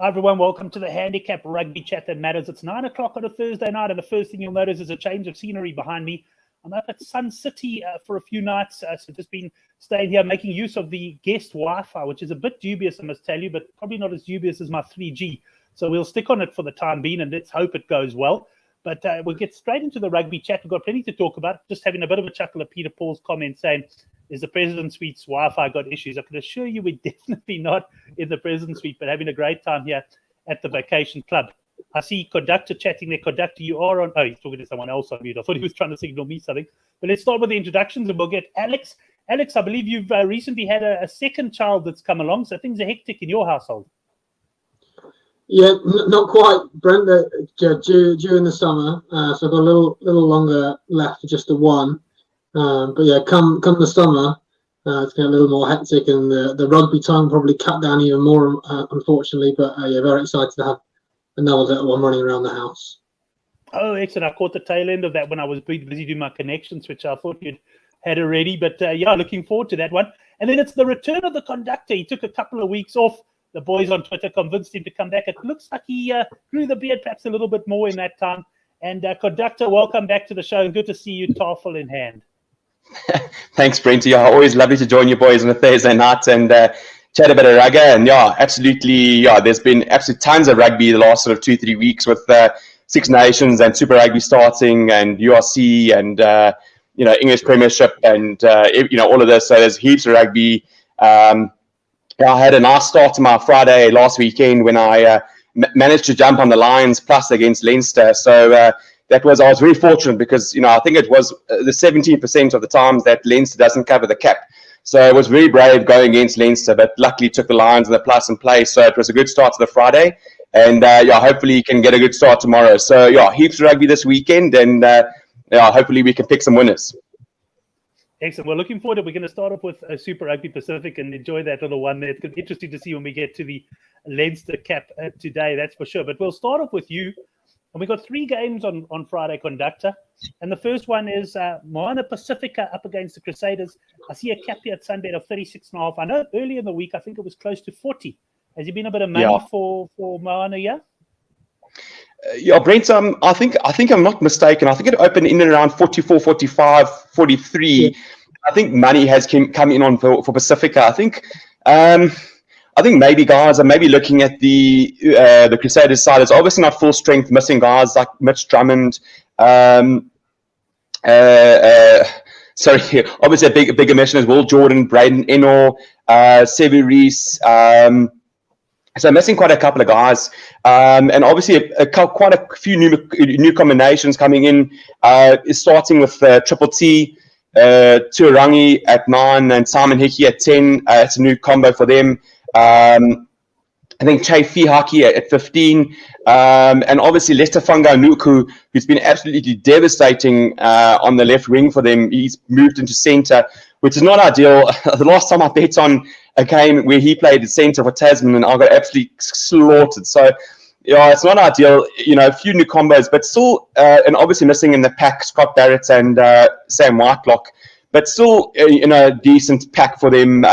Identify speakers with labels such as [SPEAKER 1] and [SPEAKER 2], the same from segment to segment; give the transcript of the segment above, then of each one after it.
[SPEAKER 1] Hi everyone, welcome to the Handicap Rugby Chat That Matters. It's 9 o'clock on a Thursday night, and the first thing you'll notice is a change of scenery behind me. I'm up at Sun City for a few nights, so just been staying here, making use of the guest Wi-Fi, which is a bit dubious, I must tell you, but probably not as dubious as my 3G. So we'll stick on it for the time being, and let's hope it goes well. But we'll get straight into the rugby chat. We've got plenty to talk about. Just having a bit of a chuckle at Peter Paul's comment saying, is the President's Suite's Wi-Fi got issues? I can assure you we're definitely not in the President's Suite, but having a great time here at the Vacation Club. I see Conductor chatting there. Conductor, you are on... Oh, he's talking to someone else on mute. I thought he was trying to signal me something. But let's start with the introductions and we'll get Alex. Alex, I believe you've recently had a second child that's come along, so things are hectic in your household.
[SPEAKER 2] Yeah, not quite, Brent. Due in the summer, so I've got a little longer left for just the one. But yeah, come the summer, it's getting a little more hectic, and the rugby time probably cut down even more, unfortunately. But yeah, very excited to have another little one running around the house.
[SPEAKER 1] Oh, excellent! I caught the tail end of that when I was busy doing my connection switch. I thought you'd had already, but yeah, looking forward to that one. And then it's the return of the Conductor. He took a couple of weeks off. The boys on Twitter convinced him to come back. It looks like he grew the beard perhaps a little bit more in that time. And Conductor, welcome back to the show. Good to see you, towel in hand.
[SPEAKER 3] Thanks, Brent. Yeah, always lovely to join you boys on a Thursday night and chat a bit of rugby. And yeah, absolutely. Yeah, there's been absolutely tons of rugby the last sort of 2-3 weeks with Six Nations and Super Rugby starting and URC and English Premiership and all of this. So there's heaps of rugby. I had a nice start to my Friday last weekend when I managed to jump on the Lions plus against Leinster. So I was very fortunate because, I think it was the 17% of the times that Leinster doesn't cover the cap. So it was very brave going against Leinster, but luckily took the Lions and the plus and play. So it was a good start to the Friday. And hopefully you can get a good start tomorrow. So yeah, heaps of rugby this weekend, and hopefully we can pick some winners.
[SPEAKER 1] Excellent. We're looking forward to it. We're going to start off with Super Rugby Pacific and enjoy that little one there. It's going to be interesting to see when we get to the Leinster cap today, that's for sure. But we'll start off with you. And we've got 3 games on Friday, Conductor. And the first one is Moana Pasifika up against the Crusaders. I see a cap here at Sunbet of 36.5. I know earlier in the week, I think it was close to 40. Has there been a bit of money for Moana, yeah?
[SPEAKER 3] Yeah, Brent, I think I'm not mistaken. I think it opened in and around 44, 45, 43. Yeah. I think money has come in on for Pasifika. I think maybe guys are maybe looking at the Crusaders side. It's obviously not full strength, missing guys like Mitch Drummond. Obviously a big omission as Will Jordan, Braden Ennor, Sevu Reese. So missing quite a couple of guys, and obviously quite a few new combinations coming in. Starting with Triple T, Tuarangi at 9 and Simon Hickey at 10. It's a new combo for them. I think Che Fihaki at 15, and obviously Lester Funga-Nuku, who's been absolutely devastating on the left wing for them. He's moved into centre, which is not ideal. The last time I bet on a game where he played at centre for Tasman, and I got absolutely slaughtered. So, yeah, it's not ideal. A few new combos, but still, and obviously missing in the pack Scott Barrett and Sam Whitelock, but still, a decent pack for them.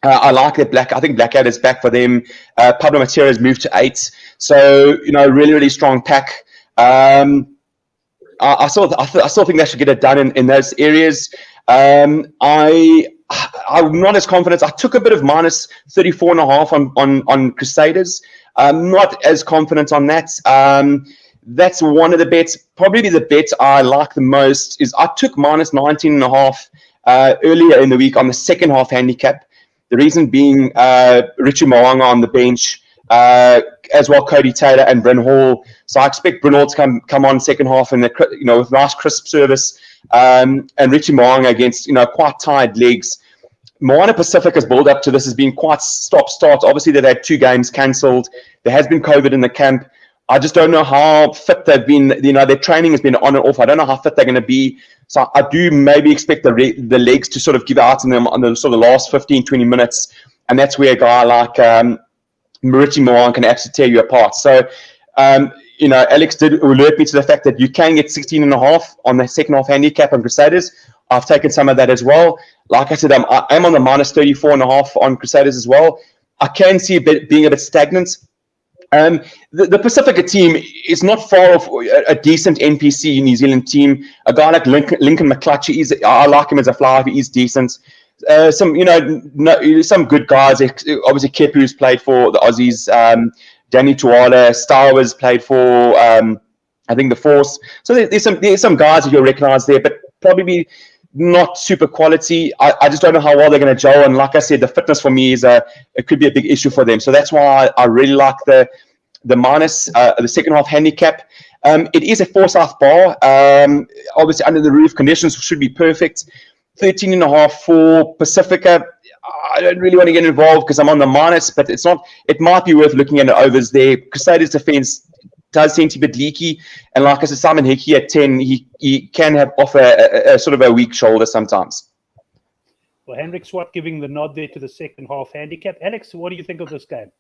[SPEAKER 3] I like it. I think Blackadder is back for them. Pablo Matera has moved to 8. So, really, really strong pack. I still think they should get it done in those areas. I'm not as confident. I took a bit of minus 34.5 on Crusaders. I'm not as confident on that. That's one of the bets. Probably the bet I like the most is I took minus 19.5 earlier in the week on the second half handicap. The reason being Richie Moana on the bench, as well Cody Taylor and Bryn Hall. So I expect Bryn Hall to come on second half and with nice crisp service, and Richie Moana against quite tired legs. Moana Pacific has built up to this has been quite stop-start. Obviously they've had 2 games cancelled. There has been COVID in the camp. I just don't know how fit they've been. Their training has been on and off. I don't know how fit they're going to be. So I do maybe expect the legs to sort of give out in them on the sort of last 15, 20 minutes. And that's where a guy like Richie Moana can absolutely tear you apart. So, Alex did alert me to the fact that you can get 16.5 on the second half handicap on Crusaders. I've taken some of that as well. Like I said, I'm on the minus 34.5 on Crusaders as well. I can see being a bit stagnant. The Pasifika team is not far off a decent NPC New Zealand team. A guy like Lincoln McClutchy, I like him as a flyer. He's decent. Some good guys. Obviously, Kepu's played for the Aussies. Danny Tuala, Stowers played for I think the Force. So there's some guys that you'll recognise there, but probably not super quality. I just don't know how well they're going to gel. And like I said, the fitness for me it could be a big issue for them. So that's why I really like the minus, the second half handicap. It is a 4 South bar. Obviously, under the roof, conditions should be perfect. 13.5 for Pasifika. I don't really want to get involved because I'm on the minus, but it's not. It might be worth looking at the overs there. Crusaders defense does seem to be a bit leaky, and like I said, Simon Hickey at 10, he can offer a sort of a weak shoulder sometimes.
[SPEAKER 1] Well, Hendrik Swart giving the nod there to the second half handicap. Alex, what do you think of this game?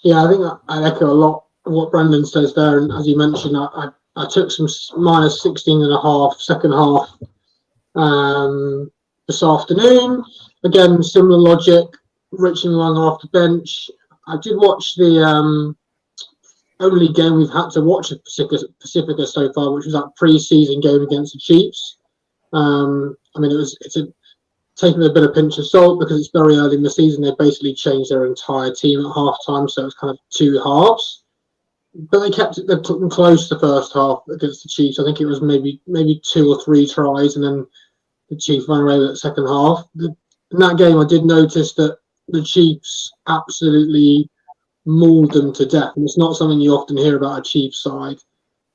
[SPEAKER 2] Yeah, I think I echo a lot of what Brendan says there, and as you mentioned, I took some minus 16.5 second half this afternoon. Again, similar logic. Richmond Long off the bench. I did watch the only game we've had to watch at Pasifika so far, which was that pre-season game against the Chiefs. I mean, it's taken a bit of pinch of salt because it's very early in the season. They basically changed their entire team at half time, so it's kind of 2 halves. But they took them close the first half against the Chiefs. I think it was maybe 2 or 3 tries, and then the Chiefs ran away with the second half. In that game, I did notice that the Chiefs absolutely mauled them to death, and it's not something you often hear about a Chiefs side.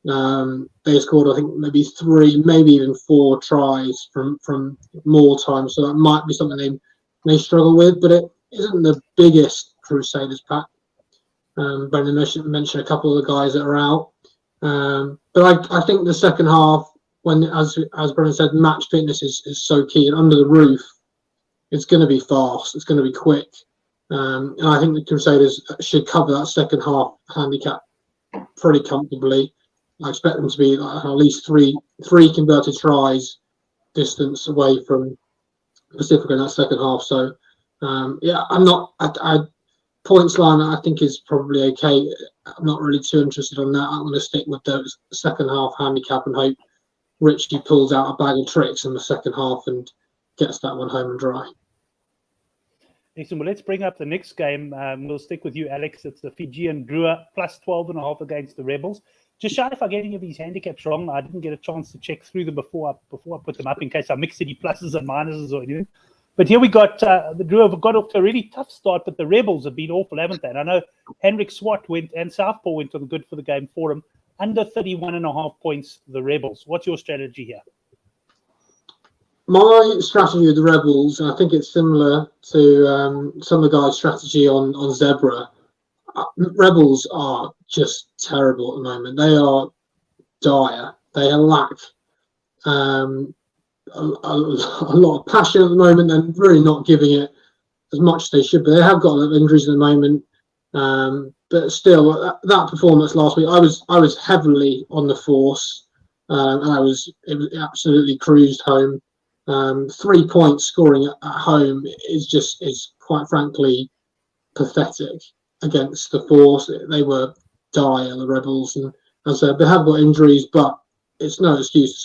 [SPEAKER 2] They scored, I think, maybe 3, maybe even 4 tries from more time, so that might be something they may struggle with, but it isn't the biggest Crusaders pack. Brendan mentioned a couple of the guys that are out, but I think the second half, when as Brendan said, match fitness is so key, and under the roof, it's going to be fast, it's going to be quick. And I think the Crusaders should cover that second half handicap pretty comfortably. I expect them to be at least three converted tries distance away from Pasifika in that second half. So, points line I think is probably okay. I'm not really too interested on that. I'm going to stick with the second half handicap and hope Richie pulls out a bag of tricks in the second half and gets that one home and dry.
[SPEAKER 1] Excellent. Well, let's bring up the next game. We'll stick with you, Alex. It's the Fijian Drua plus 12.5 against the Rebels. Just shy if I get any of these handicaps wrong. I didn't get a chance to check through them before I put them up in case I mixed any pluses and minuses or anything. But here we got the Drua have got off to a really tough start, but the Rebels have been awful, haven't they? And I know Hendrik Swart went and Southpaw went on good for the game for them. Under 31.5 points, the Rebels. What's your strategy here?
[SPEAKER 2] My strategy with the Rebels, and I think it's similar to some of the guys' strategy on Zebra. Rebels are just terrible at the moment. They are dire. They lack a lot of passion at the moment. They're really not giving it as much as they should. But they have got a lot of injuries at the moment. But still, that performance last week, I was heavily on the Force, and it was absolutely cruised home. 3 points scoring at home is quite frankly pathetic against the Force. They were dire, the Rebels, and as I said, they have got injuries, but it's no excuse to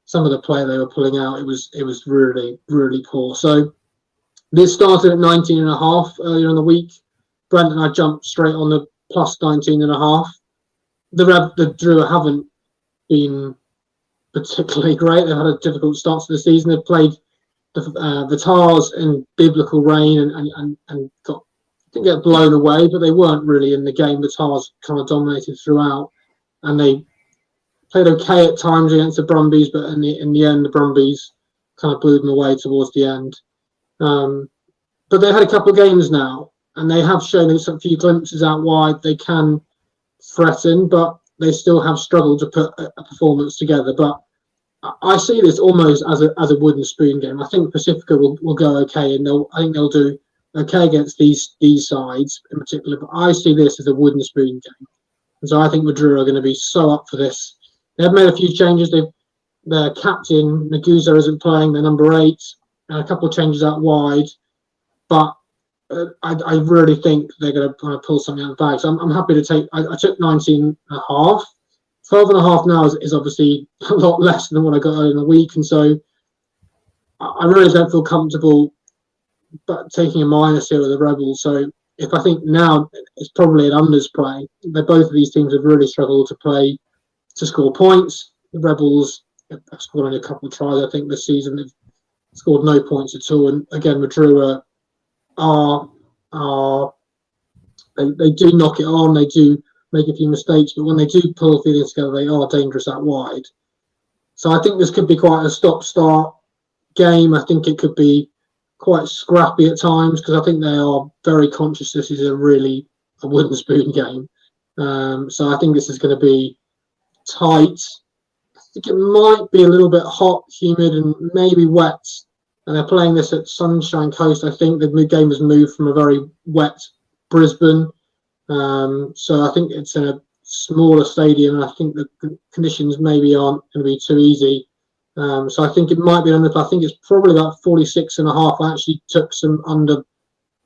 [SPEAKER 2] some of the play they were pulling out. It was really, really poor. So this started at 19.5 earlier in the week. Brent and I jumped straight on the plus 19.5. The Drua haven't been particularly great. They've had a difficult start to the season. They've played the Waratahs in biblical rain and didn't get blown away, but they weren't really in the game. The Waratahs kind of dominated throughout, and they played okay at times against the Brumbies, but in the end, the Brumbies kind of blew them away towards the end. But they've had a couple of games now, and they have shown us a few glimpses out wide. They can threaten, but they still have struggled to put a performance together. But I see this almost as a wooden spoon game. I think Pasifika will go okay, and I think they'll do okay against these sides in particular. But I see this as a wooden spoon game, and so I think Madrid are going to be so up for this. They have made a few changes. Their captain Nagusa isn't playing. Their number 8, and a couple of changes out wide. But I really think they're going to kind of pull something out of the bag. So I'm happy to take. I took 19.5. 12.5 now is obviously a lot less than what I got earlier in the week, and so I really don't feel comfortable but taking a minus here with the Rebels. So if I think now it's probably an unders play. Both of these teams have really struggled to score points. The Rebels have scored only a couple of tries, I think, this season. They've scored no points at all. And again, Drua they do knock it on. They do make a few mistakes, but when they do pull feelings together, they are dangerous out wide. So I think this could be quite a stop-start game. I think it could be quite scrappy at times because I think they are very conscious this is a wooden spoon game. So I think this is going to be tight. I think it might be a little bit hot, humid, and maybe wet. And they're playing this at Sunshine Coast. I think the game has moved from a very wet Brisbane. So I think it's in a smaller stadium. And I think the conditions maybe aren't going to be too easy. So I think it might be under. I think it's probably about 46.5. I actually took some under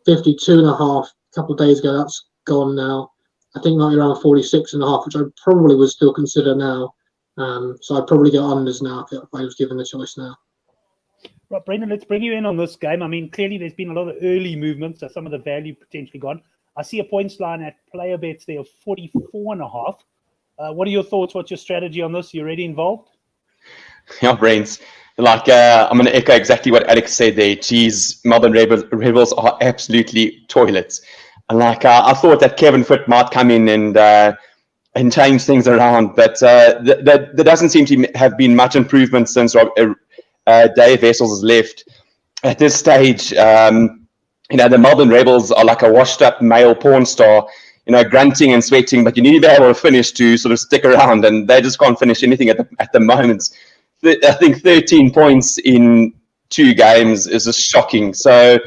[SPEAKER 2] 52.5 a couple of days ago. That's gone now. I think it might be around 46.5, which I probably would still consider now. So I'd probably go unders now if I was given the choice now.
[SPEAKER 1] Right, Brendan, let's bring you in on this game. I mean, clearly there's been a lot of early movements, so some of the value potentially gone. I see a points line at player bets there of 44.5. What are your thoughts? What's your strategy on this? You already involved?
[SPEAKER 3] Yeah, brains. Like, I'm going to echo exactly what Alex said there. Geez, Melbourne Rebels are absolutely toilets. And like, I thought that Kevin Foote might come in and change things around, but there doesn't seem to have been much improvement since Dave Wessels has left. At this stage, the Melbourne Rebels are like a washed-up male porn star, grunting and sweating, but you need to be able to finish to sort of stick around, and they just can't finish anything at the moment. I think 13 points in 2 games is just shocking. So,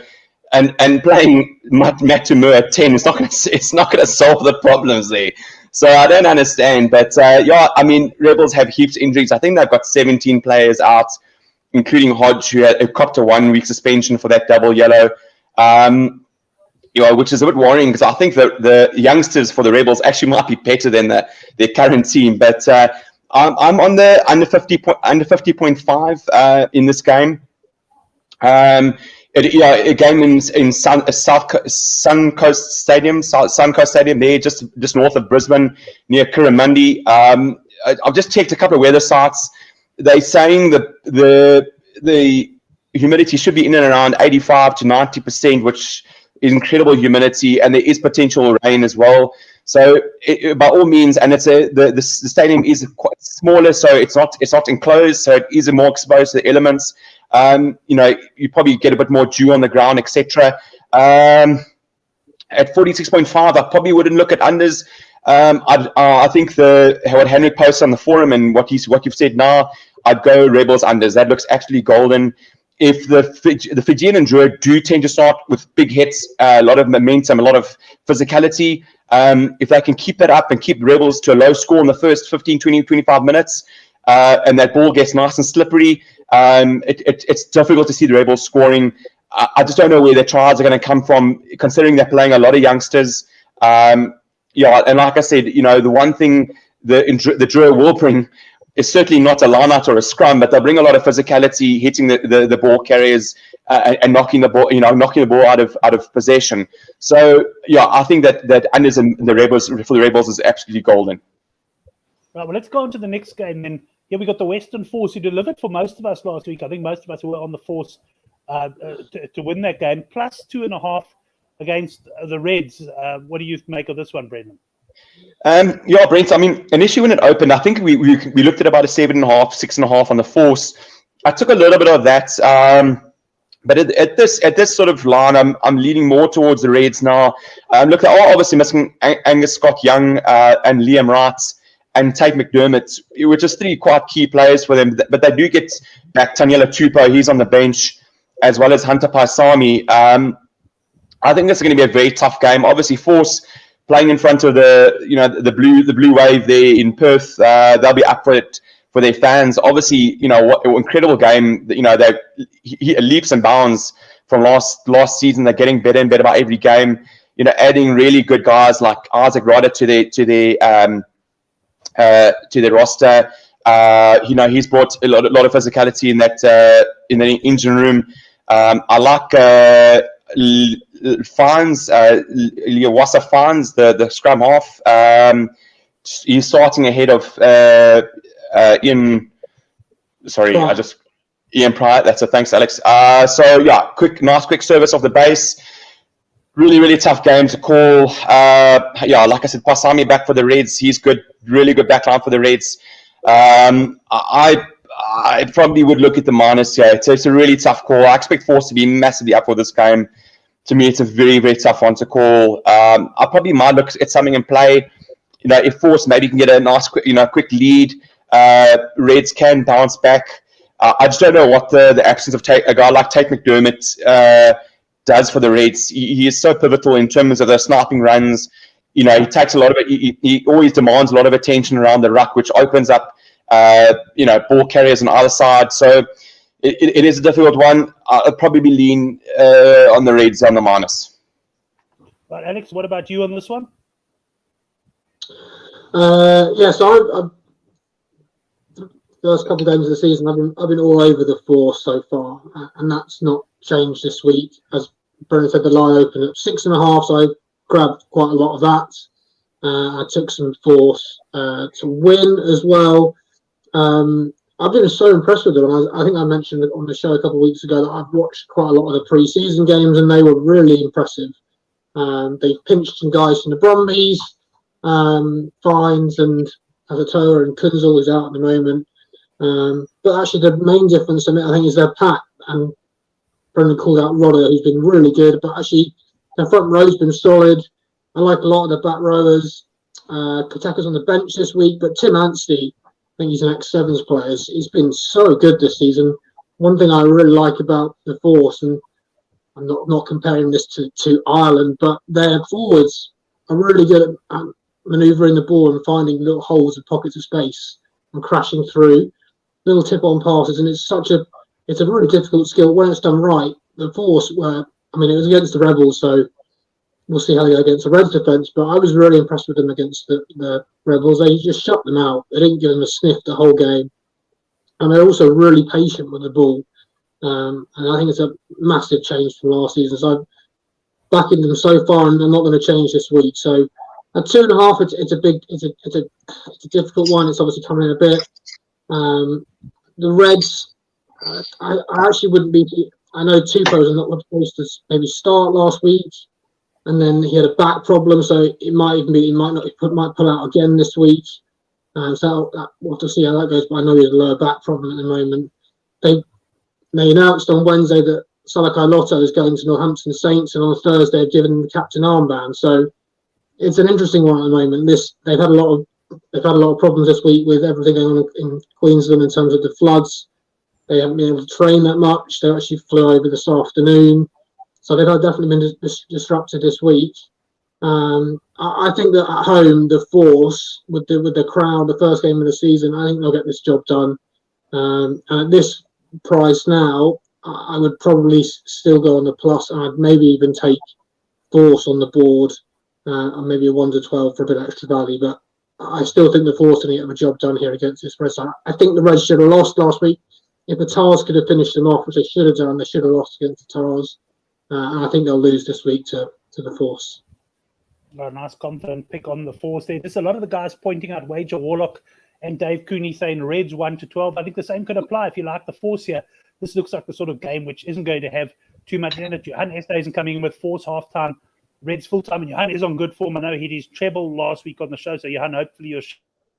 [SPEAKER 3] and playing Matt Tumu at 10, it's not going to solve the problems there. So I don't understand, but I mean, Rebels have heaps of injuries. I think they've got 17 players out, including Hodge, who copped a 1-week suspension for that double yellow. Which is a bit worrying because I think the youngsters for the Rebels actually might be better than their current team. But I'm on the under 50.5 in this game. A game in Suncoast Stadium there, just north of Brisbane, near Currie. I've just checked a couple of weather sites. They're saying the humidity should be in and around 85 to 90%, which is incredible humidity, and there is potential rain as well. So by all means, and it's the stadium is quite smaller, so it's not enclosed, so it is more exposed to the elements. You probably get a bit more dew on the ground, etc. At 46.5, I probably wouldn't look at unders. I think what Henrik posted on the forum and what you've said now, I'd go Rebels unders. That looks actually golden. If the Fijian and Drua do tend to start with big hits, a lot of momentum, a lot of physicality, if they can keep that up and keep Rebels to a low score in the first 15, 20, 25 minutes, and that ball gets nice and slippery, it's difficult to see the Rebels scoring. I just don't know where their tries are going to come from, considering they're playing a lot of youngsters. And like I said, the one thing the Drua will bring is certainly not a line-out or a scrum, but they'll bring a lot of physicality, hitting the ball carriers and knocking the ball out of possession. So I think that unders and the Rebels for the Rebels is absolutely golden.
[SPEAKER 1] Right, well, let's go on to the next game then. Yeah, we got the Western Force who delivered for most of us last week. I think most of us were on the Force to win that game, plus 2.5 against the Reds. What do you make of this one, Brendan?
[SPEAKER 3] Brent, I mean, initially when it opened, I think we looked at about a 7.5, 6.5 on the Force. I took a little bit of that, but at this sort of line, I'm leaning more towards the Reds now. Look, they are obviously missing Angus Scott-Young and Liam Wright and Tate McDermott, which is 3 quite key players for them. But they do get back Taniela Tupou, he's on the bench, as well as Hunter Paisami. I think this is going to be a very tough game. Obviously, Force playing in front of the blue wave there in Perth, they'll be up for it for their fans. Obviously, what incredible game. They leaps and bounds from last season. They're getting better and better by every game. Adding really good guys like Isaac Rodder to their roster. He's brought a lot of physicality in the engine room. I like Fines, Liawasa Fines, the scrum half. He's starting ahead of Ian. Sorry, Ian Pryor. That's it. Thanks, Alex. Nice quick service off the base. Really, really tough game to call. Like I said, Pasami back for the Reds. He's good, really good backline for the Reds. I probably would look at the minus here. It's a really tough call. I expect Force to be massively up for this game. To me, it's a very, very tough one to call. I probably might look at something in play. If Force maybe can get a nice, quick lead, Reds can bounce back. I just don't know what the absence of a guy like Tate McDermott does for the Reds. He is so pivotal in terms of the sniping runs. He takes a lot of it. He always demands a lot of attention around the ruck, which opens up, ball carriers on either side. So it is a difficult one. I'll probably lean on the Reds on the minus.
[SPEAKER 1] Right, Alex, what about you on this one?
[SPEAKER 2] So first couple of games of the season, I've been all over the Force so far, and that's not changed this week. As Brennan said, the line opened at 6.5, so I grabbed quite a lot of that. I took some Force to win as well. I've been so impressed with them. I think I mentioned on the show a couple of weeks ago that I've watched quite a lot of the pre-season games, and they were really impressive. They've pinched some guys from the Brumbies, Fines and Azatoa and Kunzel, who's out at the moment. But actually, the main difference, I think, is their pack. And Brendan called out Rodder, who's been really good. But actually, their front row's been solid. I like a lot of the back rowers. Koteka's on the bench this week, but Tim Anstey, I think he's an ex-Sevens player. He's been so good this season. One thing I really like about the Force, and I'm not comparing this to Ireland, but their forwards are really good at manoeuvring the ball and finding little holes and pockets of space and crashing through. Little tip-on passes, and it's a really difficult skill when it's done right. The Force it was against the Rebels, so we'll see how they go against the Reds defence, but I was really impressed with them against the Rebels. They just shut them out. They didn't give them a sniff the whole game, and they're also really patient with the ball. And I think it's a massive change from last season. So I'm backing them so far, and they're not going to change this week. So at 2.5, it's a difficult one. It's obviously coming in a bit. The Reds, I actually wouldn't be. I know Tupou was not supposed to maybe start last week, and then he had a back problem, so he might pull out again this week. So we'll have to see how that goes. But I know he has a lower back problem at the moment. They announced on Wednesday that Salakai Lotto is going to Northampton Saints, and on Thursday they've given him the captain armband. So it's an interesting one at the moment. They've had a lot of problems this week with everything going on in Queensland in terms of the floods. They haven't been able to train that much. They actually flew over this afternoon, so they've definitely been disrupted this week. I think that at home, the Force with the crowd, the first game of the season, I think they'll get this job done. And at this price now, I would probably still go on the plus, and I'd maybe even take Force on the board, and maybe a 1 to 12 for a bit of extra value. But I still think the Force are going to get a job done here against this Reds. I think the Reds should have lost last week. If the Tars could have finished them off, which they should have done, they should have lost against the Tars. And I think they'll lose this week to the Force.
[SPEAKER 1] A nice confident pick on the Force there. There's a lot of the guys pointing out Wager Warlock and Dave Cooney saying Reds 1 to 12. I think the same could apply if you like the Force here. This looks like the sort of game which isn't going to have too much in it. Johan Este isn't coming in with Force halftime, Reds full-time, and Johan is on good form. I know he did his treble last week on the show, so Johan, hopefully you'll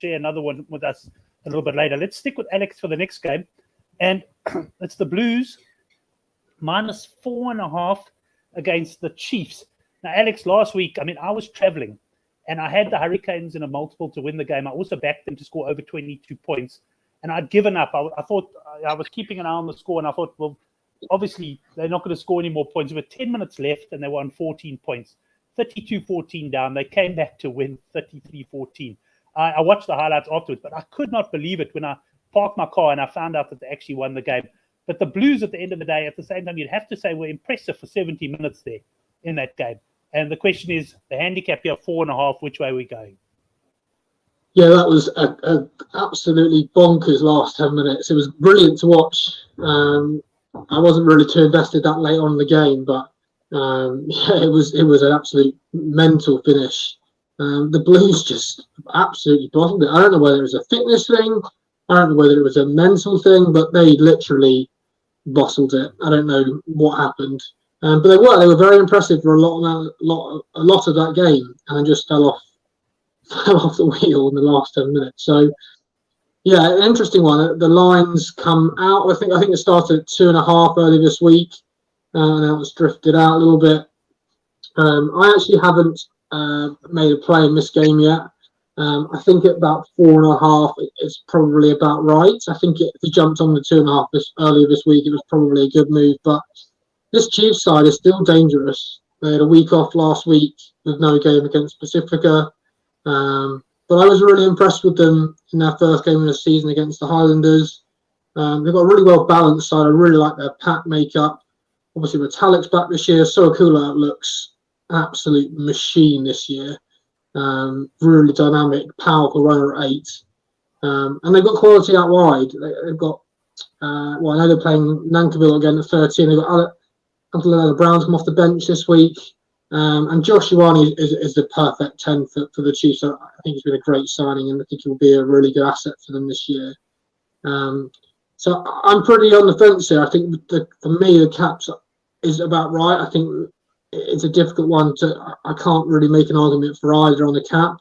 [SPEAKER 1] share another one with us a little bit later. Let's stick with Alex for the next game, and it's the Blues minus 4.5 against the Chiefs. Now, Alex, last week, I was traveling, and I had the Hurricanes in a multiple to win the game. I also backed them to score over 22 points, and I'd given up. I thought I was keeping an eye on the score, and I thought, well, obviously, they're not going to score any more points. There were 10 minutes left, and they won 14 points. 32-14 down. They came back to win 33-14. I watched the highlights afterwards, but I could not believe it when I parked my car and I found out that they actually won the game. But the Blues, at the end of the day, at the same time, you'd have to say were impressive for 70 minutes there in that game. And the question is, the handicap here, 4.5, which way are we going?
[SPEAKER 2] Yeah, that was a absolutely bonkers last 10 minutes. It was brilliant to watch. I wasn't really too invested that late on in the game, but yeah, it was an absolute mental finish. The Blues just absolutely bottled it. I don't know whether it was a fitness thing, I don't know whether it was a mental thing, but they literally bottled it. I don't know what happened, but they were very impressive for a lot of that game, and then just fell off the wheel in the last 10 minutes. So yeah, an interesting one. The lines come out. I think it started at 2.5 early this week, and now it's drifted out a little bit. I actually haven't made a play in this game yet. I think at about 4.5, it's probably about right. I think if you jumped on the 2.5 earlier this week, it was probably a good move. But this Chiefs side is still dangerous. They had a week off last week with no game against Pasifika. But I was really impressed with them in their first game of the season against the Highlanders. They've got a really well balanced side. I really like their pack makeup. Obviously, Metallic's back this year. Soakula looks absolute machine this year. Really dynamic, powerful runner at 8. And they've got quality out wide. They've got, I know they're playing Nankiville again at 13. They've got Alexander Brown come off the bench this week. And Josh Ioane is the perfect 10 for the Chiefs. So I think he's been a great signing, and I think he'll be a really good asset for them this year. So I'm pretty on the fence here. I think for me, the caps is about right. I think it's a difficult one I can't really make an argument for either on the cap.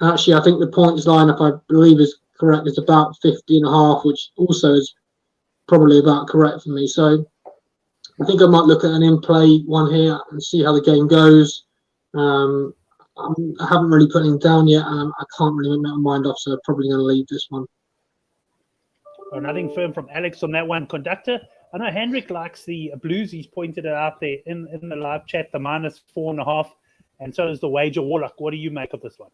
[SPEAKER 2] Actually, I think the points line, if I believe is correct, is about 50.5, which also is probably about correct for me. So I think I might look at an in-play one here and see how the game goes. I haven't really put him down yet, and I can't really make my mind up, so I'm probably going to leave this one.
[SPEAKER 1] Well, nothing firm from Alex on that one. Conductor, I know Hendrik likes the Blues. He's pointed it out there in the live chat, the -4.5, and so does the wager Warlock. What do you make of this one?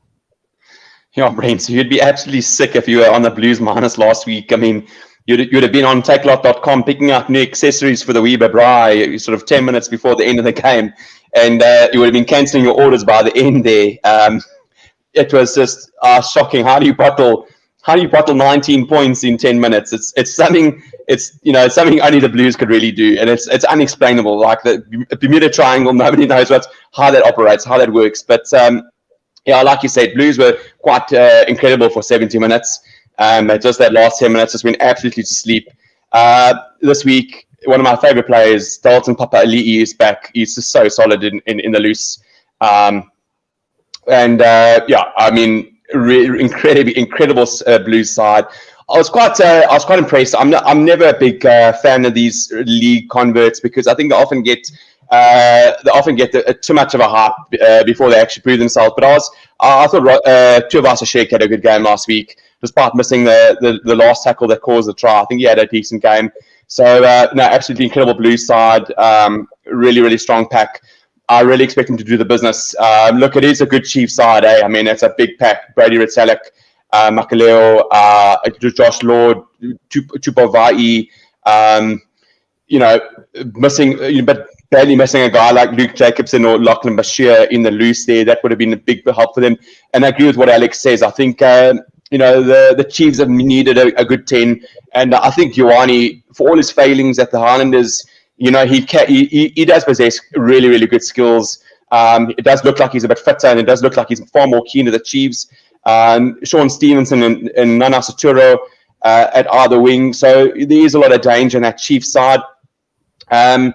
[SPEAKER 3] Yeah, Brent, so you'd be absolutely sick if you were on the Blues minus last week. I mean, you'd have been on takelot.com picking up new accessories for the Weber Bri sort of 10 minutes before the end of the game, and you would have been cancelling your orders by the end there. It was just shocking. How do you bottle 19 points in 10 minutes? It's something only the Blues could really do, and it's unexplainable. Like the Bermuda Triangle, nobody knows how that operates, how that works. But yeah, like you said, Blues were quite incredible for 70 minutes. Just that last 10 minutes just went absolutely to sleep. This week, one of my favorite players, Dalton Papali'i, is back. He's just so solid in the loose. Yeah, I mean, incredible Blues side. I was quite impressed. I'm never a big fan of these league converts because I think they often get too much of a hype before they actually prove themselves. But I thought Tuivasa-Sheck had a good game last week, despite missing the last tackle that caused the try. I think he had a decent game. So no, absolutely incredible Blues side. Really, really strong pack. I really expect him to do the business. Look, it is a good Chiefs side. I mean, it's a big pack. Brady Retallick, Makaleo, Josh Lord, Tupovai, but barely missing a guy like Luke Jacobson or Lachlan Bashir in the loose there. That would have been a big help for them. And I agree with what Alex says. I think, the Chiefs have needed a good 10. And I think Ioane, for all his failings at the Highlanders, he does possess really, really good skills. It does look like he's a bit fitter, and it does look like he's far more keen to the Chiefs. Sean Stevenson and Nana Saturo at either wing. So there is a lot of danger in that Chiefs side. I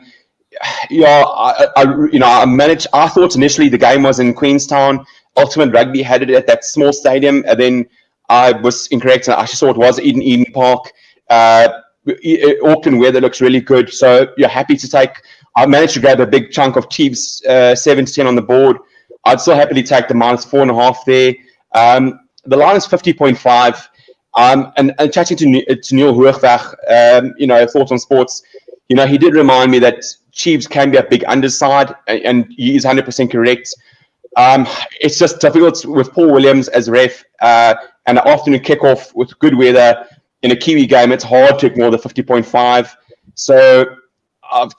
[SPEAKER 3] thought initially the game was in Queenstown. Ultimate Rugby had it at that small stadium, and then I was incorrect. I actually saw it was Eden Park. Auckland weather looks really good, so you're happy to take. I managed to grab a big chunk of Chiefs 7 to 10 on the board. I'd still happily take the -4.5 there. The line is 50.5. And chatting to Neil Hoogweg, Thoughts on Sports, he did remind me that Chiefs can be a big underside, and he is 100% correct. It's just difficult with Paul Williams as ref, and an afternoon kickoff with good weather in a Kiwi game. It's hard to ignore the 50.5. So I've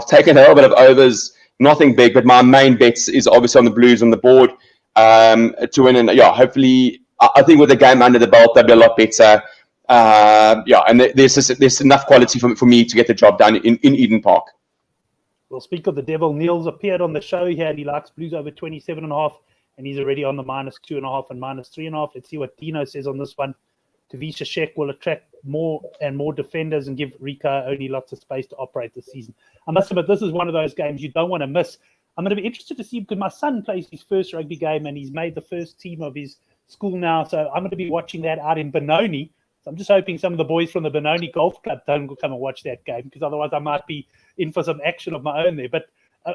[SPEAKER 3] taken a little bit of overs, nothing big, but my main bets is obviously on the Blues on the board to win. And hopefully, I think with the game under the belt, they'll be a lot better. And there's enough quality for me to get the job done in Eden Park.
[SPEAKER 1] We'll speak of the devil. Neil's appeared on the show here. He likes Blues over 27.5, and he's already on the -2.5 and -3.5. Let's see what Dino says on this one. Tavisha Sheck will attract more and more defenders and give Rika only lots of space to operate this season. I must admit, this is one of those games you don't want to miss. I'm going to be interested to see, because my son plays his first rugby game and he's made the first team of his school now. So I'm going to be watching that out in Benoni. So I'm just hoping some of the boys from the Benoni Golf Club don't come and watch that game, because otherwise I might be in for some action of my own there. But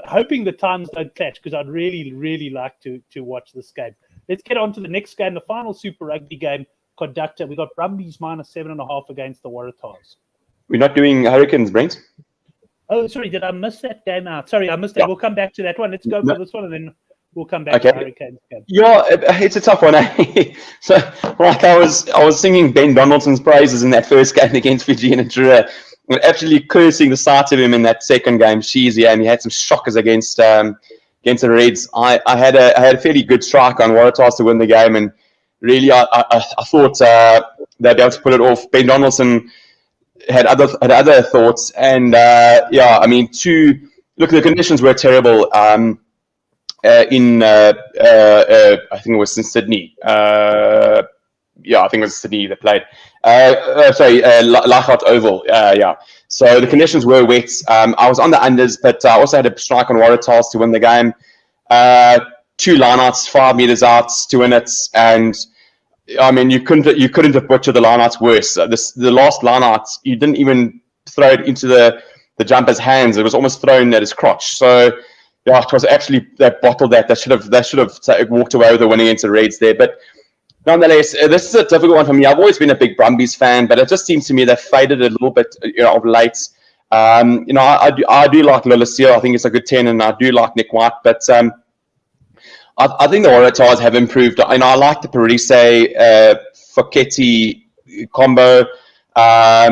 [SPEAKER 1] hoping the times don't clash, because I'd really, really like to watch this game. Let's get on to the next game, the final Super Rugby game conductor. We got Brumbies -7.5 against the Waratahs.
[SPEAKER 3] We're not doing Hurricanes, Brent?
[SPEAKER 1] Oh, sorry, did I miss that game out? Sorry, I missed that.
[SPEAKER 3] Yeah.
[SPEAKER 1] We'll come back to that one. Let's go for this one, and then we'll come back to the Hurricanes game.
[SPEAKER 3] Yeah, it's a tough one. So, like, I was singing Ben Donaldson's praises in that first game against Fijian and Drua, and actually cursing the sight of him in that second game. And he had some shockers against the Reds. I had a fairly good strike on Waratahs to win the game, and really, I thought they'd be able to pull it off. Ben Donaldson had other thoughts, and the conditions were terrible. I think it was in Sydney. I think it was Sydney that played. Leichhardt Oval. So the conditions were wet. I was on the unders, but I also had a strike on Waratahs to win the game. 2 lineouts, 5 meters out to win it, and I mean, you couldn't have butchered the lineouts worse. The last lineout, you didn't even throw it into the jumper's hands. It was almost thrown at his crotch. So it was actually, they bottled that. They should have walked away with a win against the Reds there. But nonetheless, this is a difficult one for me. I've always been a big Brumbies fan, but it just seems to me they've faded a little bit of late. I do like Lillisio. I think it's a good 10, and I do like Nick White, but I think the Waratahs have improved. I like the Parise Foketi combo. I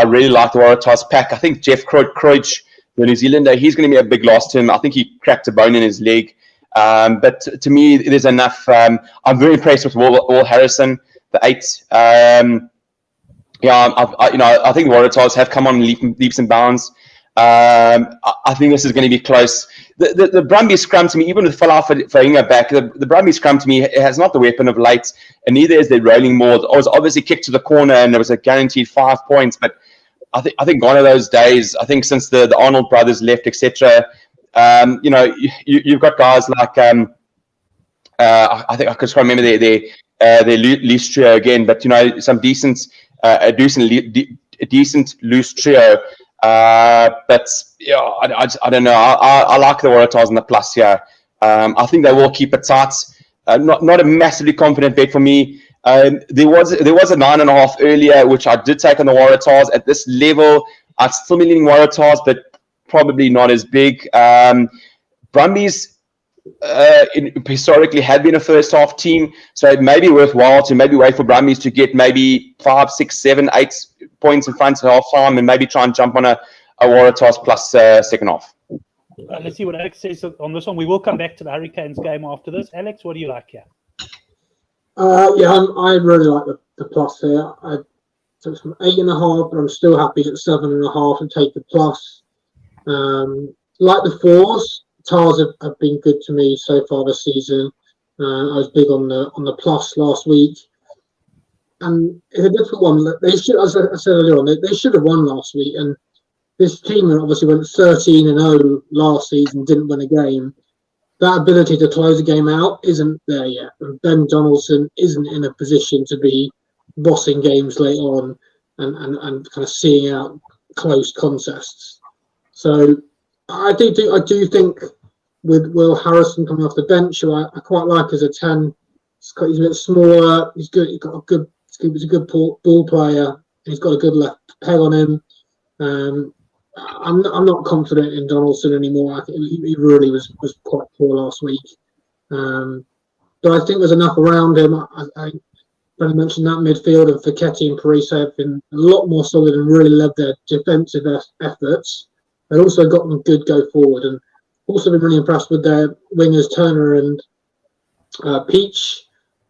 [SPEAKER 3] really like the Waratahs pack. I think Jeff Croich, the New Zealander, he's going to be a big loss to him. I think he cracked a bone in his leg. But to me, there's enough. I'm very impressed with Will Harrison, the 8. I think the Waratahs have come on leaps and bounds. I think this is going to be close. The Brumbies scrum to me, even with Falau Fainga back, the Brumbies scrum to me has not the weapon of late, and neither is their rolling maul. It was obviously kicked to the corner, and there was a guaranteed 5 points. But I think gone are those days. I think since the Arnold brothers left, etc. You've got guys like I think I could try to remember their loose trio again, but some a decent loose trio. But I don't know. I like the Waratahs in the plus here. I think they will keep it tight. Not a massively confident bet for me. There was a 9.5 earlier, which I did take on the Waratahs. At this level, I'm still leaning Waratahs, but probably not as big. Brumbies historically had been a first half team, so it may be worthwhile to maybe wait for Brumbies to get maybe 5, 6, 7, 8 points in front at half time, and maybe try and jump on a Waratahs plus second half.
[SPEAKER 1] Let's see what Alex says on this one. We will come back to the Hurricanes game after this. Alex, what do you like here?
[SPEAKER 2] I really like the plus here. I took some 8.5, but I'm still happy at 7.5 and take the plus. Like the 4s, Tars have been good to me so far this season. I was big on the plus last week, and it's a difficult one. They should, as I said earlier on, they should have won last week. And this team obviously went 13-0 last season, didn't win a game. That ability to close a game out isn't there yet. And Ben Donaldson isn't in a position to be bossing games late on and kind of seeing out close contests. So I do think with Will Harrison coming off the bench, who I quite like as a 10, he's a bit smaller. He's good. He's a good ball player. He's got a good left peg on him. I'm not confident in Donaldson anymore. I think he really was quite poor last week. But I think there's enough around him. Brendan mentioned that midfield and Fiketti and Parisa have been a lot more solid and really led their defensive efforts. They've also got them good go forward, and also been really impressed with their wingers Turner and Peach.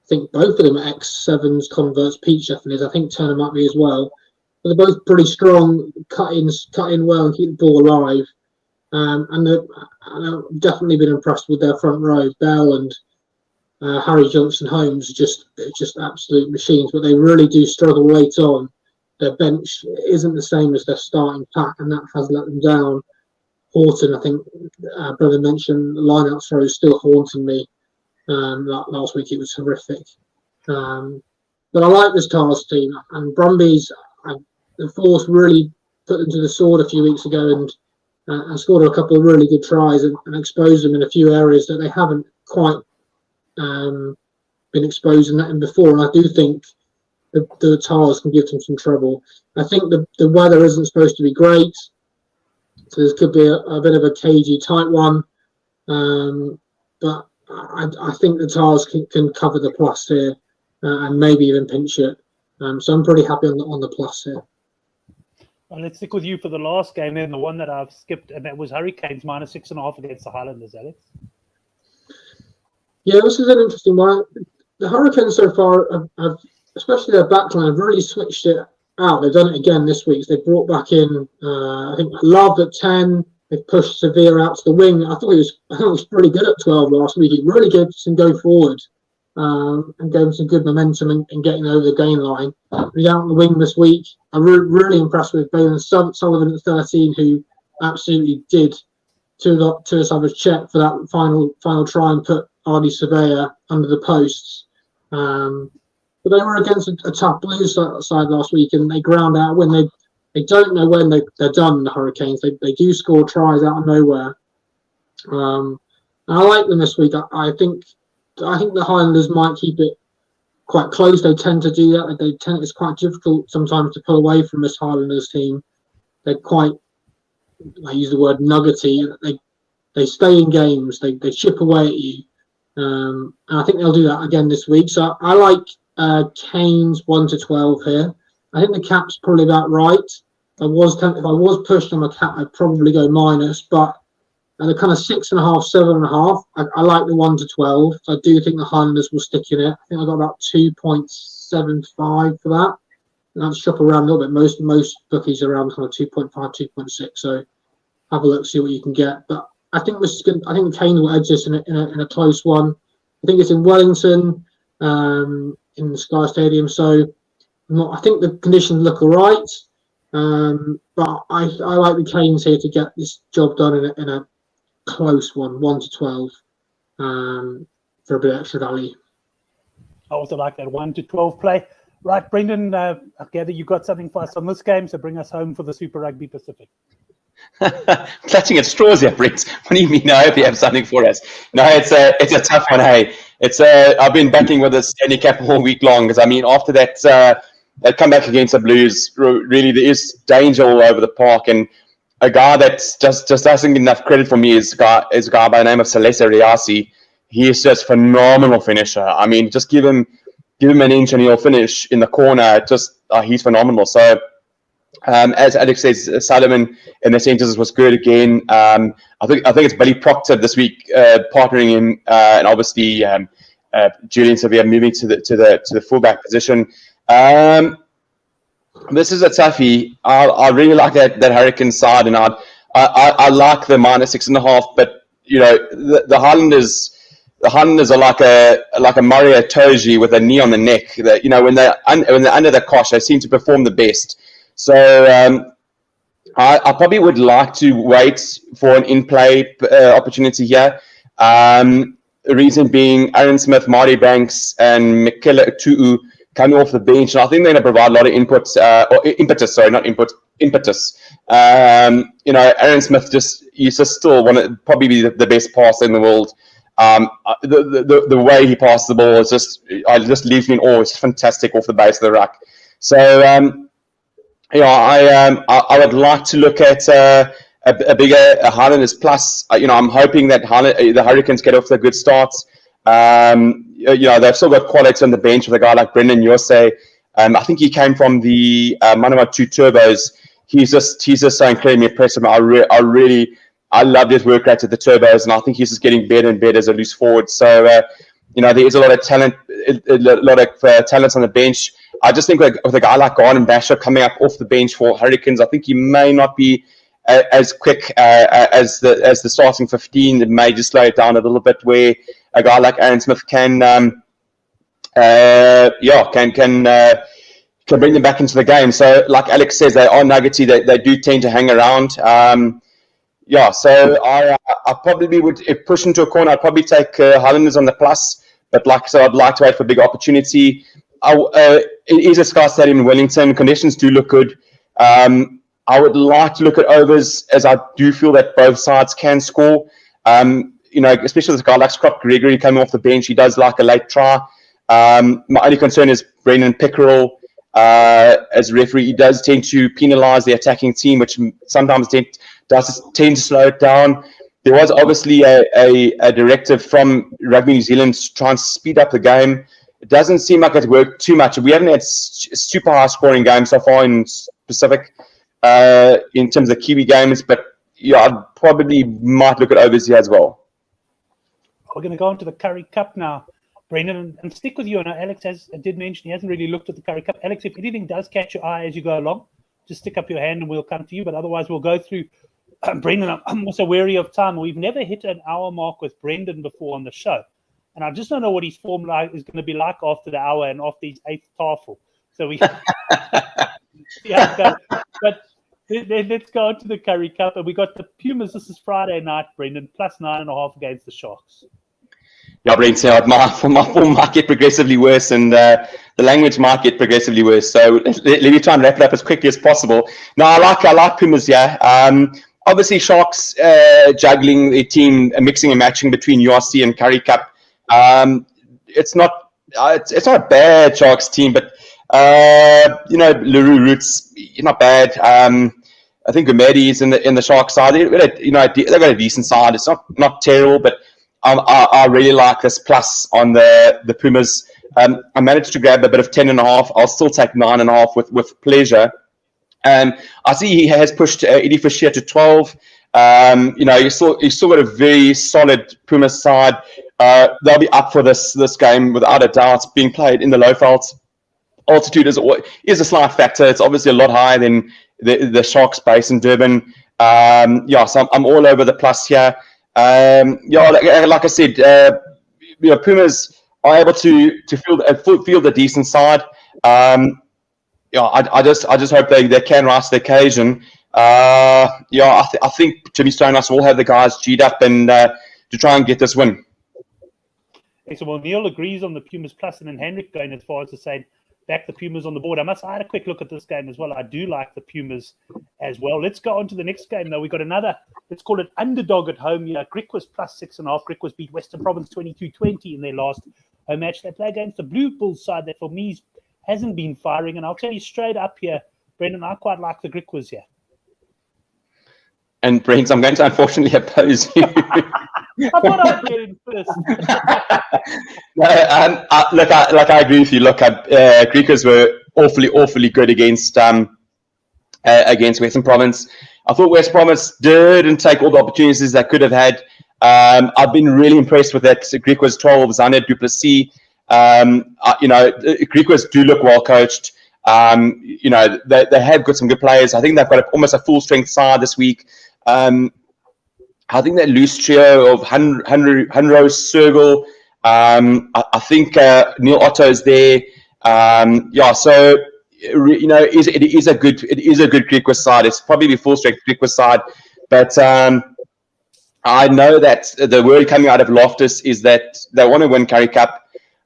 [SPEAKER 2] I think both of them are ex-Sevens converts. Peach definitely is. I think Turner might be as well. But they're both pretty strong, cut in well and keep the ball alive. And I've definitely been impressed with their front row. Bell and Harry Johnson Holmes just absolute machines, but they really do struggle late on. Their bench isn't the same as their starting pack, and that has let them down. Horton, I think, brother mentioned the line-out throw is still haunting me. Last week it was horrific. But I like this Tars team, and Brumbies, the Force really put them to the sword a few weeks ago and scored a couple of really good tries and exposed them in a few areas that they haven't quite been exposed in before. And I do think the Tars can give them some trouble. I think the weather isn't supposed to be great, so this could be a bit of a cagey, tight one. But I think the Tars can cover the plus here and maybe even pinch it. So I'm pretty happy on the plus here.
[SPEAKER 1] Well, let's stick with you for the last game then, the one that I've skipped, and that was Hurricanes -6.5 against the Highlanders, Alex.
[SPEAKER 2] Yeah, this is an interesting one. The Hurricanes so far have, especially their backline, have really switched it out. They've done it again this week. So they brought back in, I think, Love at 10. They've pushed Severe out to the wing. I thought he was pretty good at 12 last week. He really gave some go forward and gave him some good momentum in getting over the gain line. He's out on the wing this week. I'm really impressed with Bailyn Sullivan at 13, who absolutely did Tuisasa's check for that final try and put Ardy Surveyor under the posts. But they were against a tough Blues side last week, and they ground out when they don't know when they're done, the Hurricanes. They do score tries out of nowhere. And I like them this week. I think the Highlanders might keep it quite close. They tend to do that. It's quite difficult sometimes to pull away from this Highlanders team. They're quite, I use the word nuggety. They stay in games. They chip away at you. And I think they'll do that again this week. So I like Canes 1-12 here. I think the cap's probably about right. If I was pushed on the cap, I'd probably go minus, but at the kind of 6.5, 7.5, I like the 1-12. So I do think the Highlanders will stick in it. I think I got about 2.75 for that. And I'd shop around a little bit. Most bookies are around kind of 2.5, 2.6. So have a look, see what you can get. But I think this is good. I think the Canes will edge this in a close one. I think it's in Wellington, in the Sky Stadium. So I think the conditions look all right. But I like the Canes here to get this job done in a close one, 1-12, for a bit extra value.
[SPEAKER 1] I also like that 1-12 play. Right, Brendan, I gather you got something for us on this game, so bring us home for the Super Rugby Pacific.
[SPEAKER 3] Clutching at straws here, Brent. What do you mean? I hope you have something for us. No, it's a tough one. Hey, I've been backing with this handicap all week long, because I mean, after that comeback against the Blues, really there is danger all over the park, and a guy that just doesn't get enough credit for me is a guy by the name of Salesa Riasi. He is just phenomenal finisher. I mean, just give him an inch and he'll finish in the corner. He's phenomenal. So, as Alex says, Sullivan in the centres was good again. I think it's Billy Proctor this week partnering him, and obviously Julian Sevilla moving to the fullback position. This is a toughie. I really like that Hurricane side, and I like the -6.5. But you know, the Highlanders are like a Mario Toji with a knee on the neck. That, you know, when they're under the cosh, they seem to perform the best. So I probably would like to wait for an in-play opportunity here. The reason being Aaron Smith, Marty Banks, and Michaela Tu'u coming off the bench, and I think they're going to provide a lot of impetus. You know, Aaron Smith he's just still probably be the best passer in the world. The way he passes the ball is just leaves me in awe. It's fantastic off the base of the ruck. So I would like to look at a bigger Highlanders plus. You know, I'm hoping that the Hurricanes get off to a good start. they've still got quality on the bench with a guy like Brendan Yose. I think he came from the Manawatu Turbos. He's just so incredibly impressive. I loved his work rate at the Turbos, and I think he's just getting better and better as a loose forward. So, there is a lot of talent, talents on the bench. I just think with a guy like Garden Basher coming up off the bench for Hurricanes, I think he may not be as quick as the starting 15. It may just slow it down a little bit, where a guy like Aaron Smith can bring them back into the game. So, like Alex says, they are nuggety. They do tend to hang around. So I probably would, if push into a corner, I'd probably take Highlanders on the plus. But like I said, I'd like to wait for a big opportunity. It is a Sky Stadium in Wellington. Conditions do look good. I would like to look at overs, as I do feel that both sides can score. Especially with a guy like Scott Gregory coming off the bench, he does like a late try. My only concern is Brendan Pickerel as referee. He does tend to penalise the attacking team, which sometimes does tend to slow it down. There was obviously a directive from Rugby New Zealand to try and speed up the game. It doesn't seem like it's worked too much. We haven't had super high scoring games so far in Pacific in terms of Kiwi games, but I probably might look at overs here as well.
[SPEAKER 1] We're going to go on to the Currie Cup now, Brendan, and stick with you. And Alex did mention he hasn't really looked at the Currie Cup. Alex, if anything does catch your eye as you go along, just stick up your hand and we'll come to you. But otherwise, we'll go through. Brendan, I'm also wary of time. We've never hit an hour mark with Brendan before on the show. And I just don't know what his form is going to be like after the hour and after his 8th tafel. So we But let's go on to the Currie Cup. And we got the Pumas. This is Friday night, Brendan, plus 9.5 against the Sharks.
[SPEAKER 3] Yeah, Brent, my form might get progressively worse, and the language might get progressively worse. So let me try and wrap it up as quickly as possible. No, I like Pumas, yeah. Obviously, Sharks juggling their team, mixing and matching between URC and Currie Cup. It's not a bad Sharks team, but Leroux Roots, not bad. I think Gumedi is in the Sharks side. They've got a decent side. It's not terrible, but I really like this plus on the Pumas. I managed to grab a bit of 10.5. I'll still take 9.5 with pleasure. I see he has pushed Eddie Fisher to 12. He's still got a very solid Pumas side. They'll be up for this game without a doubt. Being played in the low veldt. Altitude is a slight factor. It's obviously a lot higher than the Sharks base in Durban. So I'm all over the plus here. Like I said, Pumas are able to field a decent side. I just hope they can rise to the occasion. I think Jimmy Stonehouse will have the guys G'd up and to try and get this win.
[SPEAKER 1] So, well, Neil agrees on the Pumas plus, and then Hendrik going as far as to say back the Pumas on the board. I had a quick look at this game as well. I do like the Pumas as well. Let's go on to the next game, though. We've got another, let's call it underdog at home here. Griquas plus 6.5. Griquas beat Western Province 22-20 in their last home match. They play against the Blue Bulls side that for me hasn't been firing. And I'll tell you straight up here, Brendan, I quite like the Griquas here.
[SPEAKER 3] And Brent, I'm going to unfortunately oppose you.
[SPEAKER 1] I thought I'd get in first.
[SPEAKER 3] I agree with you. Griquas were awfully good against Western Province. I thought West Province didn't take all the opportunities they could have had. I've been really impressed with that. Griquas 12, Zanet Duplessis. Griquas do look well coached. They have got some good players. I think they've got almost a full strength side this week. I think that loose trio of Hunro, Sergel. I think Neil Otto is there. It is a good Griquas side. It's probably the full strength Griquas side, but I know that the word coming out of Loftus is that they want to win Currie Cup.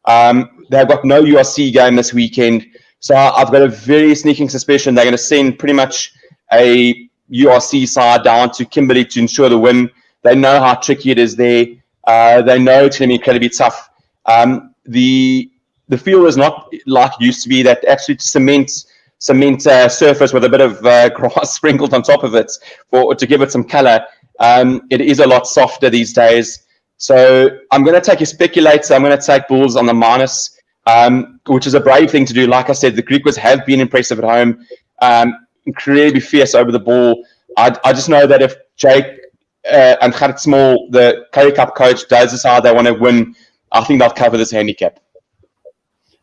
[SPEAKER 3] They've got no URC game this weekend, so I've got a very sneaking suspicion they're going to send pretty much a URC side down to Kimberley to ensure the win. They know how tricky it is there. They know it's going to be incredibly tough. The field is not like it used to be, that actually cement surface with a bit of grass sprinkled on top of it to give it some color. It is a lot softer these days. So I'm going to take a speculator. I'm going to take Bulls on the minus, which is a brave thing to do. Like I said, the Griquas have been impressive at home, incredibly fierce over the ball. I just know that if Jake and Gerrit Small, the Currie Cup coach, does decide they want to win, I think they'll cover this handicap.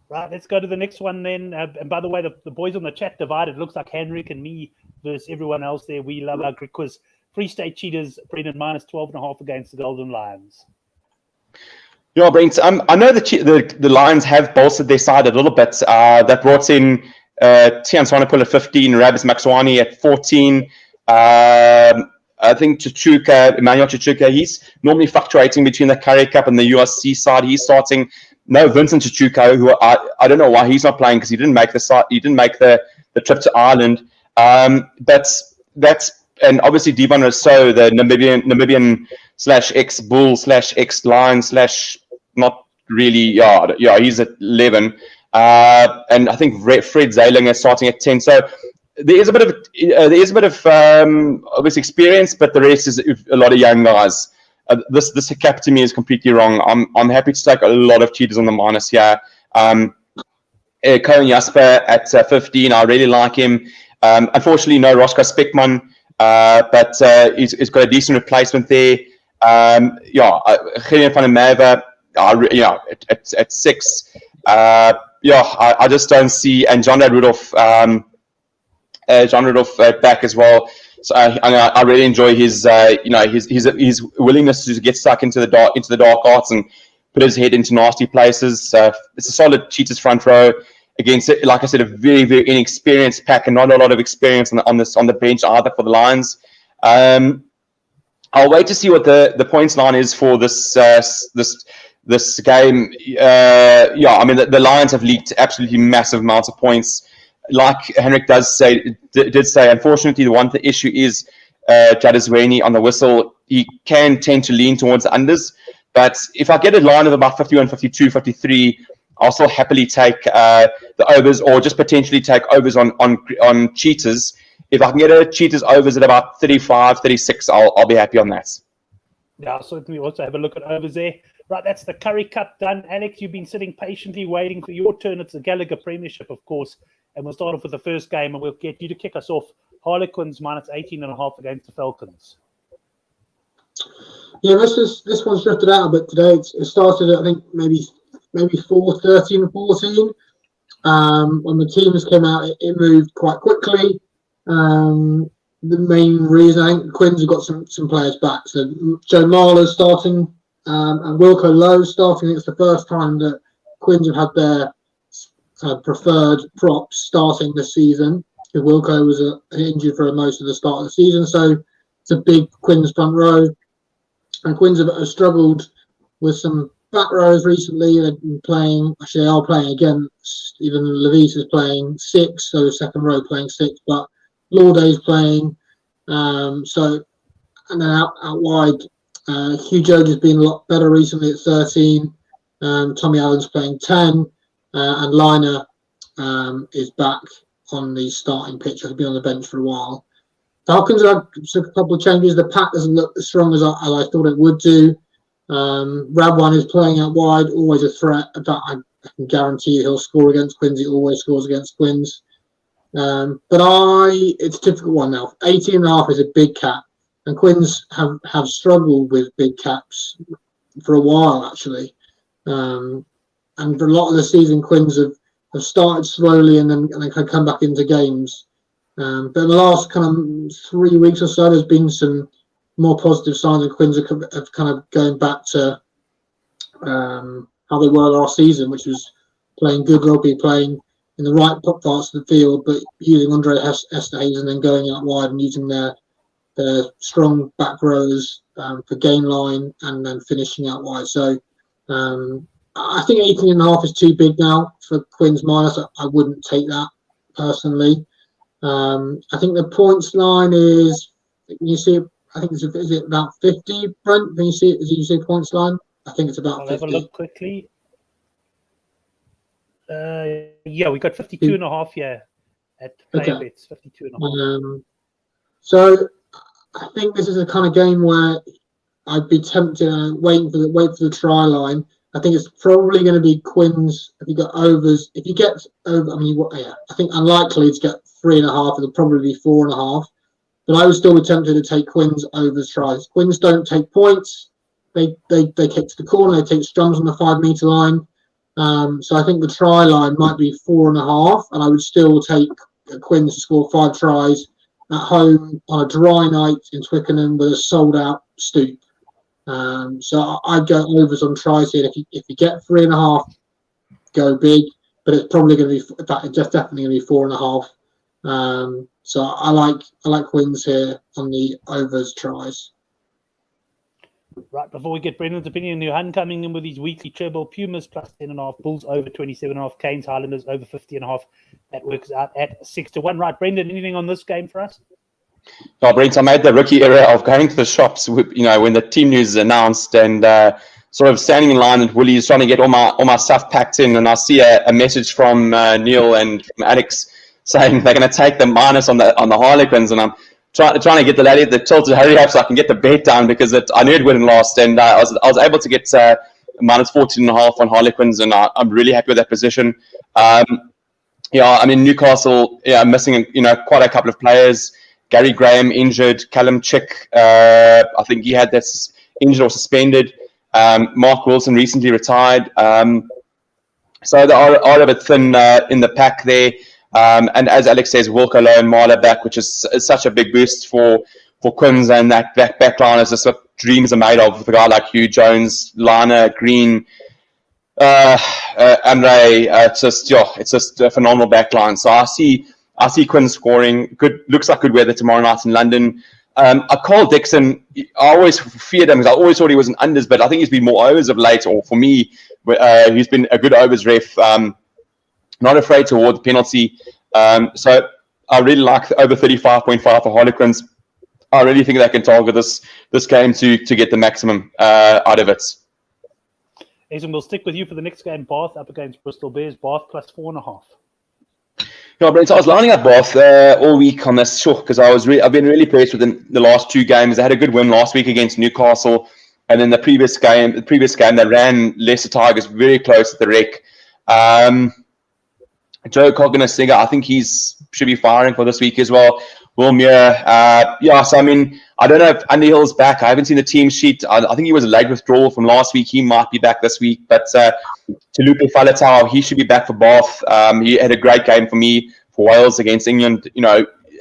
[SPEAKER 1] Right, let's go to the next one then. And by the way, the boys on the chat divided. It looks like Henrik and me versus everyone else there. We love our Griquas. Free State Cheetahs, Brendan, minus 12.5 against the Golden Lions.
[SPEAKER 3] Yeah, Brent, I know the Lions have bolstered their side a little bit. That brought in Tian Swanepoel at 15, Rabis Maxwani at 14. I think Emmanuel Chichuka, he's normally fluctuating between the Currie Cup and the USC side. He's starting. No, Vincent Chichuka, who I don't know why he's not playing because he didn't make the side. He didn't make the trip to Ireland. That's and obviously Devon Rousseau, the Namibian / ex-Bull / ex-Lion / not really. Yeah, he's at 11. And I think Fred Zayling is starting at 10. So there is a bit of obviously experience, but the rest is a lot of young guys. This cap to me is completely wrong. I'm happy to take a lot of cheaters on the minus here. Cohen Jasper at 15. I really like him. Unfortunately, no Roscoe Speckman, but he's got a decent replacement there. Gideon van der Merwe, at 6. I just don't see, and John Rudolph back as well. So I really enjoy his willingness to get stuck into the dark arts and put his head into nasty places. It's a solid Cheetahs front row against, like I said, a very, very inexperienced pack and not a lot of experience on the bench either for the Lions. I'll wait to see what the points line is for this game. I mean the Lions have leaked absolutely massive amounts of points. Like Henrik did say, unfortunately, the issue is Jadazweni on the whistle. He can tend to lean towards the unders, but if I get a line of about 51, 52, 53, I'll still happily take the overs or just potentially take overs on cheaters. If I can get a cheaters overs at about 35, 36, I'll be happy on that.
[SPEAKER 1] Yeah, certainly also have a look at overs there. Right, that's the Currie Cup done. Alex, you've been sitting patiently waiting for your turn. It's the Gallagher Premiership, of course. And we'll start off with the first game, and we'll get you to kick us off. Harlequins minus 18.5 against the Falcons.
[SPEAKER 2] Yeah, this one's drifted out a bit today. It started at, I think, maybe 13 or 14. When the teams came out, it moved quite quickly. The main reason, I think the Quins have got some players back. So Joe Marler's starting, and Wilco Lowe starting. It's the first time that Quins have had their preferred props starting this season. Because Wilco was injured for most of the start of the season, so it's a big Quins front row. And Quins have struggled with some back rows recently. They've been playing. Actually, they are playing against. Even Levis is playing 6, so second row playing 6, but Laude's playing. And then out wide, Hugh Jones has been a lot better recently at 13. Tommy Allen's playing 10. And Liner is back on the starting pitch. He's been on the bench for a while. Falcons have had a couple of changes. The pack doesn't look as strong as I thought it would do. Radwan is playing out wide, always a threat. I can guarantee you he'll score against Quins. He always scores against Quins. It's a difficult one now. 18.5 is a big cap. And Quins have struggled with big caps for a while, actually. And for a lot of the season, Quins have started slowly and then come back into games. But in the last kind of 3 weeks or so, there's been some more positive signs, and Quins have kind of going back to how they were last season, which was playing good rugby, playing in the right parts of the field, but using Andre Esterhazy and then going out wide and using their strong back rows for game line and then finishing out wide. So I think 18.5 is too big now for Quins minus. I wouldn't take that personally. I think the points line is, you see, I think is it about 50, Brent? Can you see it? Did you see points line? I think it's about 50.
[SPEAKER 1] I'll have a look quickly. Yeah, we got 52.5 here at player bets. 52.5.
[SPEAKER 2] So I think this is a kind of game where I'd be tempted wait for the try line. I think it's probably going to be Quins if you got overs. If you get over, I think unlikely to get 3.5. It'll probably be 4.5. But I would still be tempted to take Quins overs tries. Quins don't take points. They kick to the corner. They take scrums on the 5 metre line. So I think the try line might be 4.5, and I would still take Quins to score 5 tries at home on a dry night in Twickenham with a sold out Stoop. So I'd go overs on tries here. If you get 3.5, go big, but it's probably going to be definitely going to be 4.5. So I like Quins here on the overs tries.
[SPEAKER 1] Right, before we get Brendan's opinion, Johan coming in with his weekly treble: Pumas plus 10.5, Bulls over 27.5, Canes Highlanders over 50.5. That works out at 6-1. Right, Brendan, anything on this game for us?
[SPEAKER 3] No, Brent, I made the rookie error of going to the shops, when the team news is announced, and sort of standing in line at Woolies trying to get all my stuff packed in, and I see a message from Neil and from Alex saying they're going to take the minus on the Harlequins, and I'm trying to get the lady at the till to hurry up so I can get the bet down, because I knew it wouldn't last, and I was able to get minus 14.5 on Harlequins, and I'm really happy with that position. Newcastle, missing quite a couple of players. Gary Graham injured, Callum Chick, I think he had this injured or suspended. Mark Wilson recently retired. So they are a bit thin in the pack there. And as Alex says, Wilco Lowe and Marla back, which is such a big boost for Quins, and that back line is just what dreams are made of with a guy like Hugh Jones, Lana, Green, Andre. It's just a phenomenal back line. So I see Quinn scoring. Looks like good weather tomorrow night in London. Carl Dixon, I always feared him because I always thought he was an unders, but I think he's been more overs of late, or for me, he's been a good overs ref. Not afraid to award the penalty. So I really like the over 35.5 for Harlequins. I really think they can target this game to get the maximum out of it.
[SPEAKER 1] Aizen, we'll stick with you for the next game. Bath up against Bristol Bears. Bath plus 4.5.
[SPEAKER 3] Yeah, Brent, so I was lining up Bath all week on this show because I've been really impressed with the last 2 games. They had a good win last week against Newcastle, and then the previous game they ran Leicester Tigers very close at the wreck. Joe Cognissinger, I think should be firing for this week as well. Will Muir, so I mean, I don't know if Andy Hill's back. I haven't seen the team sheet. I think he was a late withdrawal from last week. He might be back this week. But Tulupe Faletau, he should be back for Bath. He had a great game for me for Wales against England.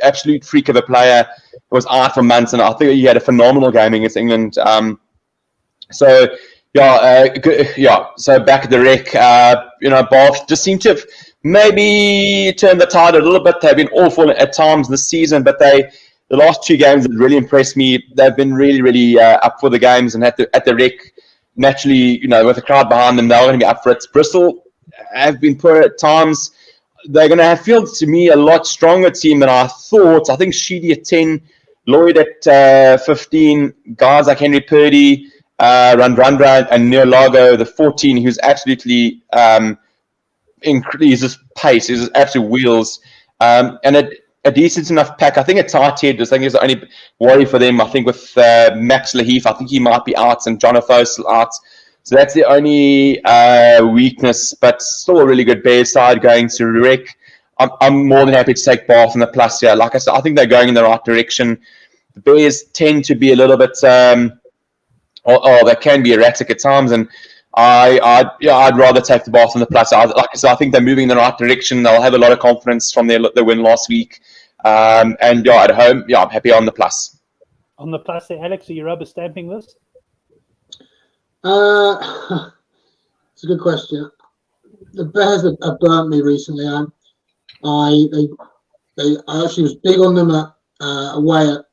[SPEAKER 3] Absolute freak of a player. Was out for months, and I think he had a phenomenal game against England. So back at the wreck. Bath just seem to have maybe turned the tide a little bit. They've been awful at times this season, but the last 2 games have really impressed me. They've been really, really up for the games, and at the wreck, naturally, with the crowd behind them, they're going to be up for it. Bristol have been poor at times. They're going to feel, to me, a lot stronger team than I thought. I think Sheedy at 10, Lloyd at 15, guys like Henry Purdy, Randrandra, and Neil Lago, the 14, who's absolutely increases pace, is absolute wheels, and a decent enough pack. I think a tight head. I think is the only worry for them. I think with Max Laheath, I think he might be out, and Jonathan still out. So that's the only weakness, but still a really good Bears side going to wreck. I'm more than happy to take Bath in the plus here. Like I said, I think they're going in the right direction. The Bears tend to be a little bit, they can be erratic at times, and I'd rather take the Bath on the plus. Like I said, I think they're moving in the right direction. They'll have a lot of confidence from their win last week. At home, I'm happy on the plus.
[SPEAKER 1] On the plus there, Alex, are you rubber stamping this?
[SPEAKER 2] It's a good question. The Bears have burnt me recently. I actually was big on them away at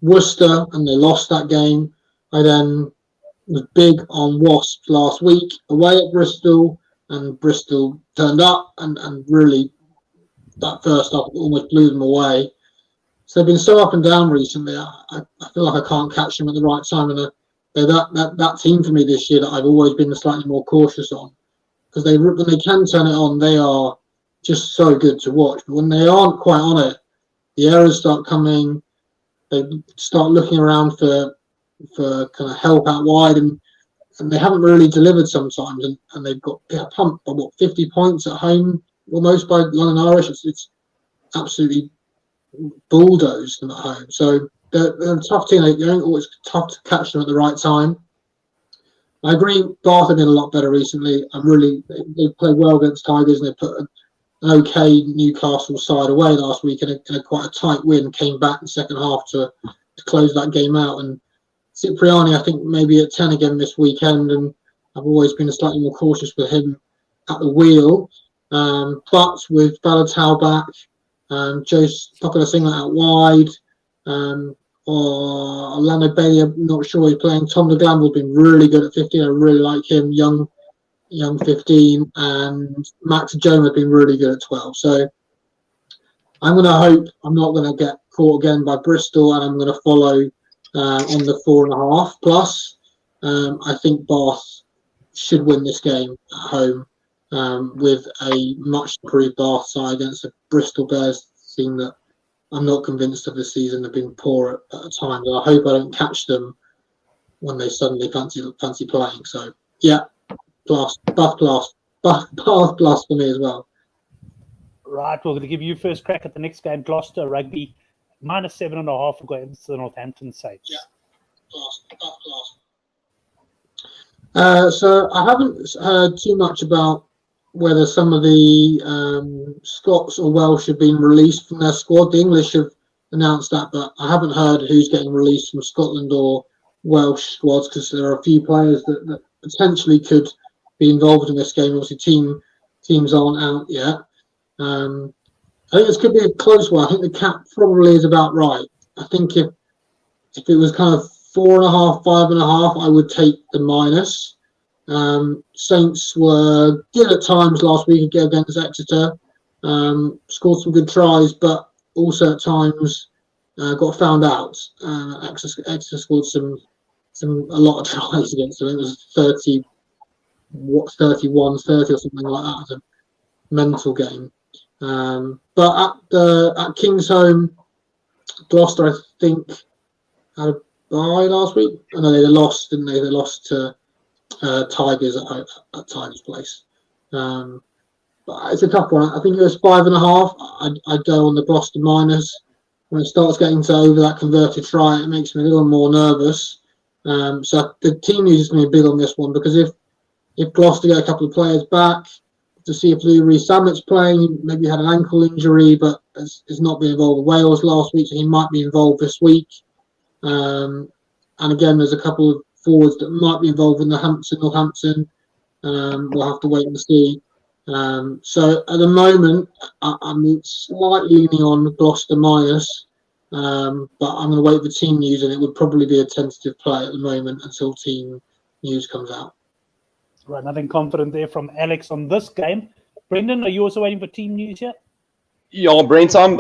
[SPEAKER 2] Worcester, and they lost that game. I then was big on Wasps last week away at Bristol, and Bristol turned up and really that first half almost blew them away. So they've been so up and down recently. I feel like I can't catch them at the right time, and they're that team for me this year that I've always been slightly more cautious on, because when they can turn it on, they are just so good to watch. But when they aren't quite on it, the errors start coming. They start looking around for for kind of help out wide, and they haven't really delivered sometimes, and they've got pumped by 50 points at home almost by London Irish. It's absolutely bulldozed them at home. So they're a tough team. It's tough to catch them at the right time. I agree. Bath have been a lot better recently. They played well against Tigers, and they put an okay Newcastle side away last week in a quite a tight win. Came back in the second half to close that game out. And Cipriani, I think, maybe at 10 again this weekend, and I've always been slightly more cautious with him at the wheel. But with Waratahs back, Joe's not going to sing that out wide, or Orlando Bailey, I'm not sure he's playing. Tom de Glanville's been really good at 15. I really like him, young 15, and Max Jones has been really good at 12. So I'm going to hope I'm not going to get caught again by Bristol, and I'm going to follow on the 4.5 plus. I think Bath should win this game at home with a much improved Bath side against a Bristol Bears team that I'm not convinced of this season have been poor at times, and I hope I don't catch them when they suddenly fancy playing. So yeah, Bath plus for me as well.
[SPEAKER 1] Right, we're going to give you first crack at the next game. Gloucester Rugby -7.5 against the Northampton Saints.
[SPEAKER 2] Yeah, Bath plus. So I haven't heard too much about whether some of the Scots or Welsh have been released from their squad. The English have announced that, but I haven't heard who's getting released from Scotland or Welsh squads, because there are a few players that potentially could be involved in this game. Obviously, teams aren't out yet. I think this could be a close one. I think the cap probably is about right. I think if it was kind of 4.5, 5.5, I would take the minus. Saints were good at times last week against Exeter. Scored some good tries, but also at times got found out. Exeter scored a lot of tries against them. It was 31, 30 or something like that. It's a mental game. But at Kingsholm, Gloucester, I think, had a bye last week. I know they lost, didn't they? They lost to Tigers at Tigers Place. But it's a tough one. I think it was 5.5. I'd go on the Gloucester minus. When it starts getting to over that converted try, it makes me a little more nervous. So the team news is going to be big on this one, because if Gloucester get a couple of players back, to see if Lou Rees-Sammet's playing, maybe had an ankle injury, but has not been involved with Wales last week, so he might be involved this week. And again, there's a couple of forwards that might be involved in the Northampton. We'll have to wait and see. So at the moment, I'm slightly leaning on Gloucester minus, but I'm going to wait for team news, and it would probably be a tentative play at the moment until team news comes out.
[SPEAKER 1] Right, nothing confident there from Alex on this game. Brendan, are you also waiting for team news yet?
[SPEAKER 3] Yeah, Brent, I'm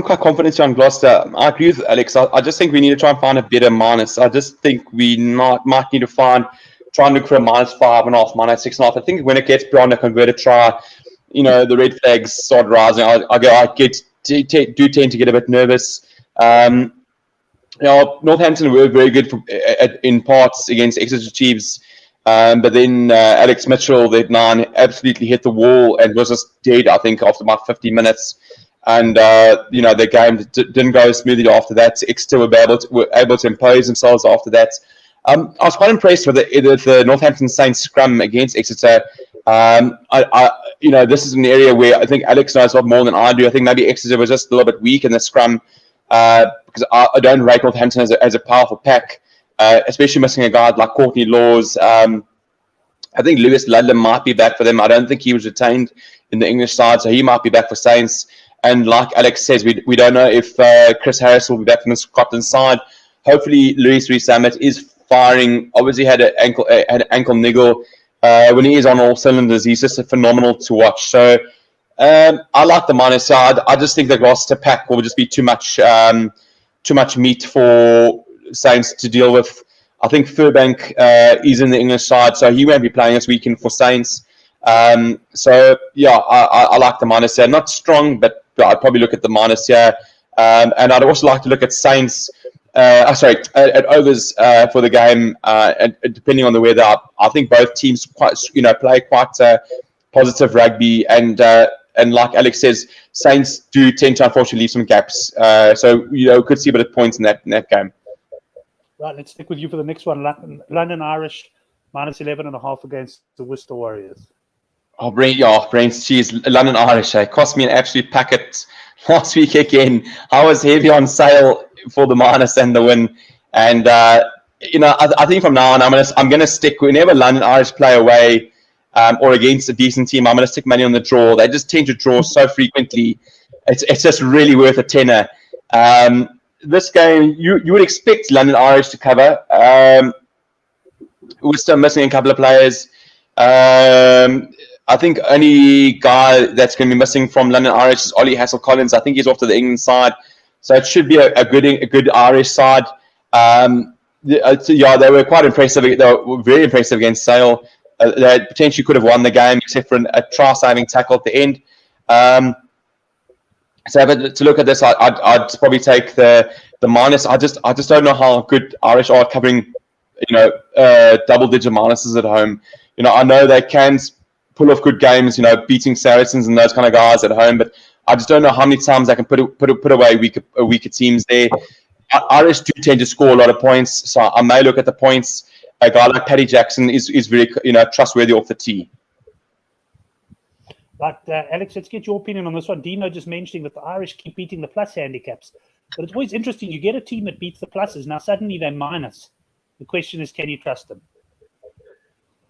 [SPEAKER 3] quite confident on Gloucester. I agree with Alex. I just think we need to try and find a better minus. I just think we might need to try and look for a -5.5, -6.5. I think when it gets beyond a converted try, the red flags start rising. I do tend to get a bit nervous. Northampton were very good in parts against Exeter Chiefs. But then Alex Mitchell, that 9, absolutely hit the wall and was just dead, I think, after about 50 minutes. And, the game didn't go smoothly after that. Exeter were able to impose themselves after that. I was quite impressed with the Northampton Saints scrum against Exeter. This is an area where I think Alex knows a lot more than I do. I think maybe Exeter was just a little bit weak in the scrum because I don't rate Northampton as a powerful pack. Especially missing a guy like Courtney Laws. I think Lewis Ludlam might be back for them. I don't think he was retained in the English side, so he might be back for Saints. And like Alex says, we don't know if Chris Harris will be back from the Scotland side. Hopefully, Louis Rees-Sammet is firing. Obviously, had an ankle niggle. When he is on all cylinders, he's just phenomenal to watch. So I like the minus side. I just think the Gloucester pack will just be too much meat for Saints to deal with. I think Furbank is in the English side, so he won't be playing this weekend for Saints. So yeah, I like the minus here. Not strong, but I'd probably look at the minus here. And I'd also like to look at Saints at overs for the game, and depending on the weather. I think both teams play quite positive rugby, and like Alex says, Saints do tend to unfortunately leave some gaps. So could see a bit of points in that game.
[SPEAKER 1] Right, let's stick with you for the next one. London Irish minus 11.5 against the Worcester Warriors.
[SPEAKER 3] Oh, Brent, geez, London Irish cost me an absolute packet last week again. I was heavy on sale for the minus and the win, and I think from now on I'm gonna stick whenever London Irish play away or against a decent team. I'm gonna stick money on the draw. They just tend to draw so frequently. It's just really worth a tenner. This game you would expect London Irish to cover. We're still missing a couple of players. I think only guy that's going to be missing from London Irish is Ollie Hassel-Collins. I think he's off to the England side, so it should be a good Irish side. They were quite impressive. They were very impressive against Sale. They potentially could have won the game, except for a try-saving tackle at the end. So to look at this, I'd probably take the minus. I just don't know how good Irish are covering, double-digit minuses at home. I know they can pull off good games, beating Saracens and those kind of guys at home, but I just don't know how many times they can put away weaker teams there. Irish do tend to score a lot of points, so I may look at the points. A guy like Paddy Jackson is very trustworthy off the tee.
[SPEAKER 1] But Alex, let's get your opinion on this one. Dino just mentioning that the Irish keep beating the plus handicaps, but it's always interesting. You get a team that beats the pluses, now suddenly they're minus. The question is, can you trust them?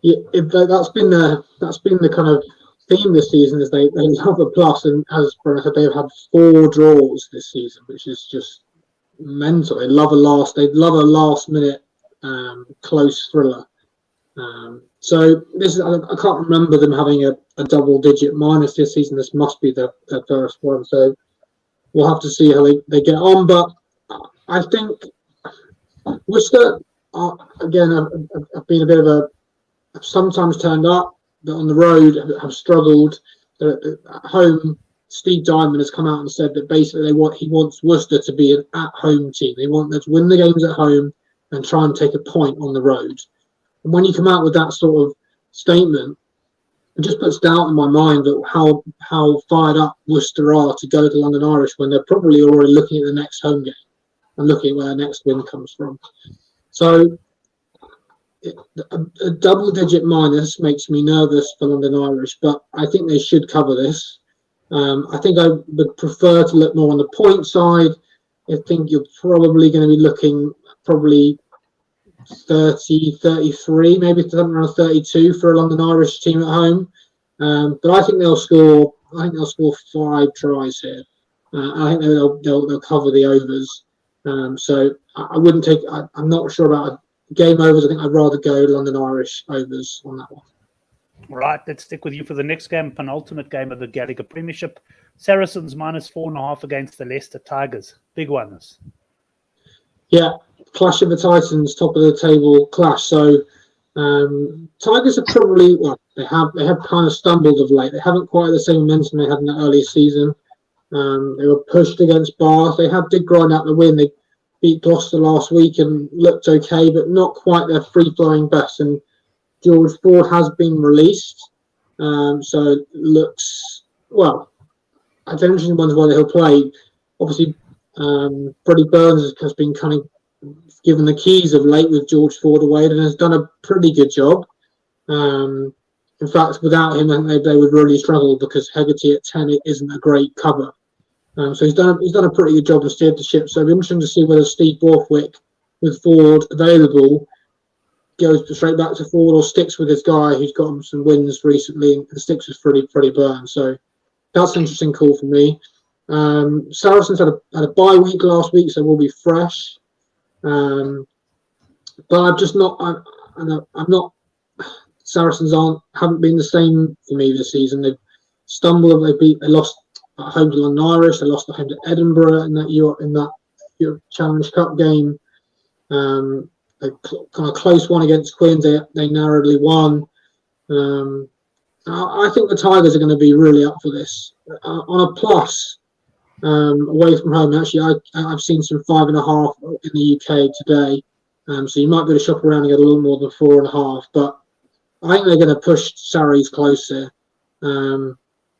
[SPEAKER 2] Yeah, that's been the kind of theme this season. Is they love a plus, and as Brent said, they've had 4 draws this season, which is just mental. They love a last minute close thriller. So this is, I can't remember them having a double digit minus this season. This must be their first one. So we'll have to see how they get on. But I think Worcester again have been a bit of a sometimes turned up, but on the road have struggled. At home, Steve Diamond has come out and said that basically he wants Worcester to be an at-home team. They want them to win the games at home and try and take a point on the road. And when you come out with that sort of statement, it just puts doubt in my mind that how fired up Worcester are to go to London Irish when they're probably already looking at the next home game and looking at where their next win comes from. So a double-digit minus makes me nervous for London Irish, but I think they should cover this. I think I would prefer to look more on the point side. I think you're probably going to be looking 30, 33, maybe something around 32 for a London Irish team at home. But I think they'll score 5 tries here. I think they'll cover the overs. So I wouldn't take. I'm not sure about game overs. I think I'd rather go London Irish overs on that one.
[SPEAKER 1] Right, let's stick with you for the next game, penultimate game of the Gallagher Premiership. Saracens minus 4.5 against the Leicester Tigers. Big one, this.
[SPEAKER 2] Yeah, clash of the Titans, top of the table clash. So Tigers are probably they have kind of stumbled of late. They haven't quite the same momentum they had in the earlier season. They were pushed against Bath. They did grind out the win. They beat Gloucester last week and looked okay, but not quite their free-flowing best. And George Ford has been released, so it looks I don't interesting ones whether he'll play. Obviously, Freddie Burns has been kind of given the keys of late with George Ford away and has done a pretty good job. In fact, without him, they would really struggle because Hegarty at 10 isn't a great cover. So he's done a pretty good job and steered the ship. So it'll be interesting to see whether Steve Borthwick, with Ford available, goes straight back to Ford or sticks with this guy who's got him some wins recently and sticks with Freddie Burns. So that's an interesting call for me. Saracens had a bye week last week, so we'll be fresh. But I'm just not. I'm not. Saracens haven't been the same for me this season. They've stumbled. They lost at home to London Irish. They lost at home to Edinburgh in that Europe Challenge Cup game. A kind of close one against Queens. They narrowly won. I think the Tigers are going to be really up for this. On a plus, away from home. Actually, I've seen some 5.5 in the UK today. So you might be able to shop around and get a little more than 4.5. But I think they're going to push Saris closer. And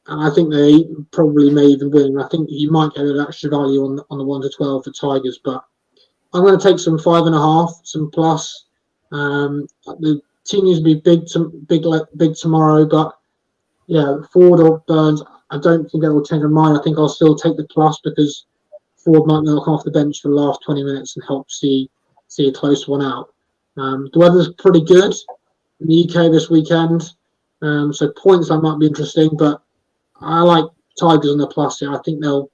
[SPEAKER 2] I think they probably may even win. I think you might get an extra value on the 1 to 12 for Tigers. But I'm going to take some 5.5, some plus. The team needs to be big tomorrow. But yeah, Ford or Burns, I don't think that will change my mind. I think I'll still take the plus because Ford might knock off the bench for the last 20 minutes and help see a close one out. The weather's pretty good in the UK this weekend, so points that might be interesting. But I like Tigers on the plus here. I think they'll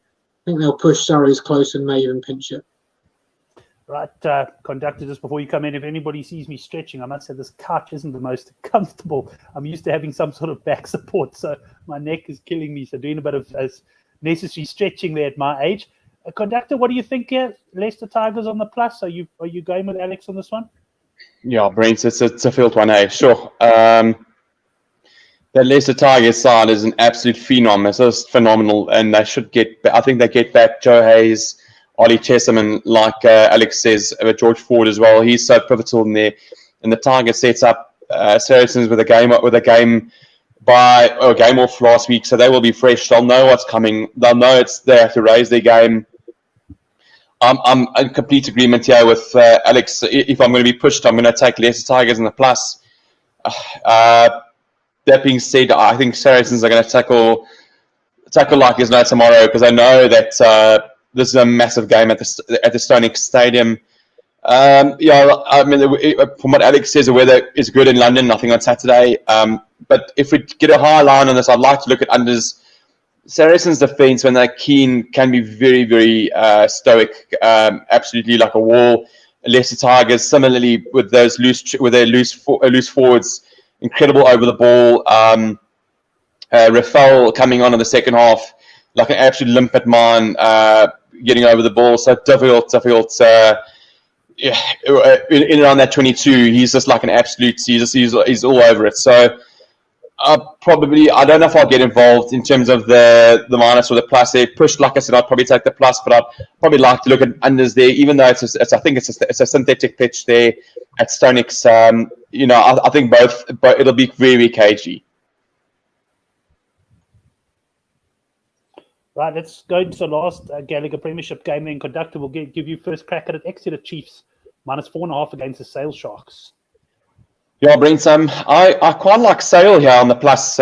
[SPEAKER 2] push Saris close and may even pinch it.
[SPEAKER 1] Right, conductor, just before you come in, if anybody sees me stretching, I must say this couch isn't the most comfortable. I'm used to having some sort of back support, so my neck is killing me. So doing a bit of necessary stretching there at my age. Conductor, what do you think here? Leicester Tigers on the plus. Are you going with Alex on this one?
[SPEAKER 3] Yeah, Brent, it's a field one, sure. The Leicester Tigers side is an absolute phenom. It's just phenomenal, and they should I think they get back Joe Hayes, Ollie Chesterman, like Alex says, George Ford as well. He's so pivotal in there. And the Tigers sets up Saracens with a game off last week, so they will be fresh. They'll know what's coming. They'll know they have to raise their game. I'm in complete agreement here with Alex. If I'm going to be pushed, I'm going to take Leicester Tigers in the plus. That being said, I think Saracens are going to tackle like there's no tomorrow because I know that this is a massive game at the Stonex Stadium. I mean, from what Alex says, the weather is good in London, I think on Saturday. But if we get a high line on this, I'd like to look at unders. Saracens' defense, when they're keen, can be very, very stoic, absolutely like a wall. Leicester Tigers, similarly with their loose forwards, incredible over the ball. Rafael coming on in the second half, like an absolute limpet mine, getting over the ball. So difficult. In and around that 22, he's just like an absolute. He's all over it. So I don't know if I'll get involved in terms of the minus or the plus. They pushed, like I said, I'd probably take the plus, but I'd probably like to look at unders there, even though I think it's a synthetic pitch there at Stonex. I think both, but it'll be very, very cagey.
[SPEAKER 1] Right, let's go into the last Gallagher Premiership game. Then conductor will give you first crack at it. Exeter Chiefs -4.5 against the Sale Sharks.
[SPEAKER 3] Yeah, Brent, I quite like Sale here on the plus.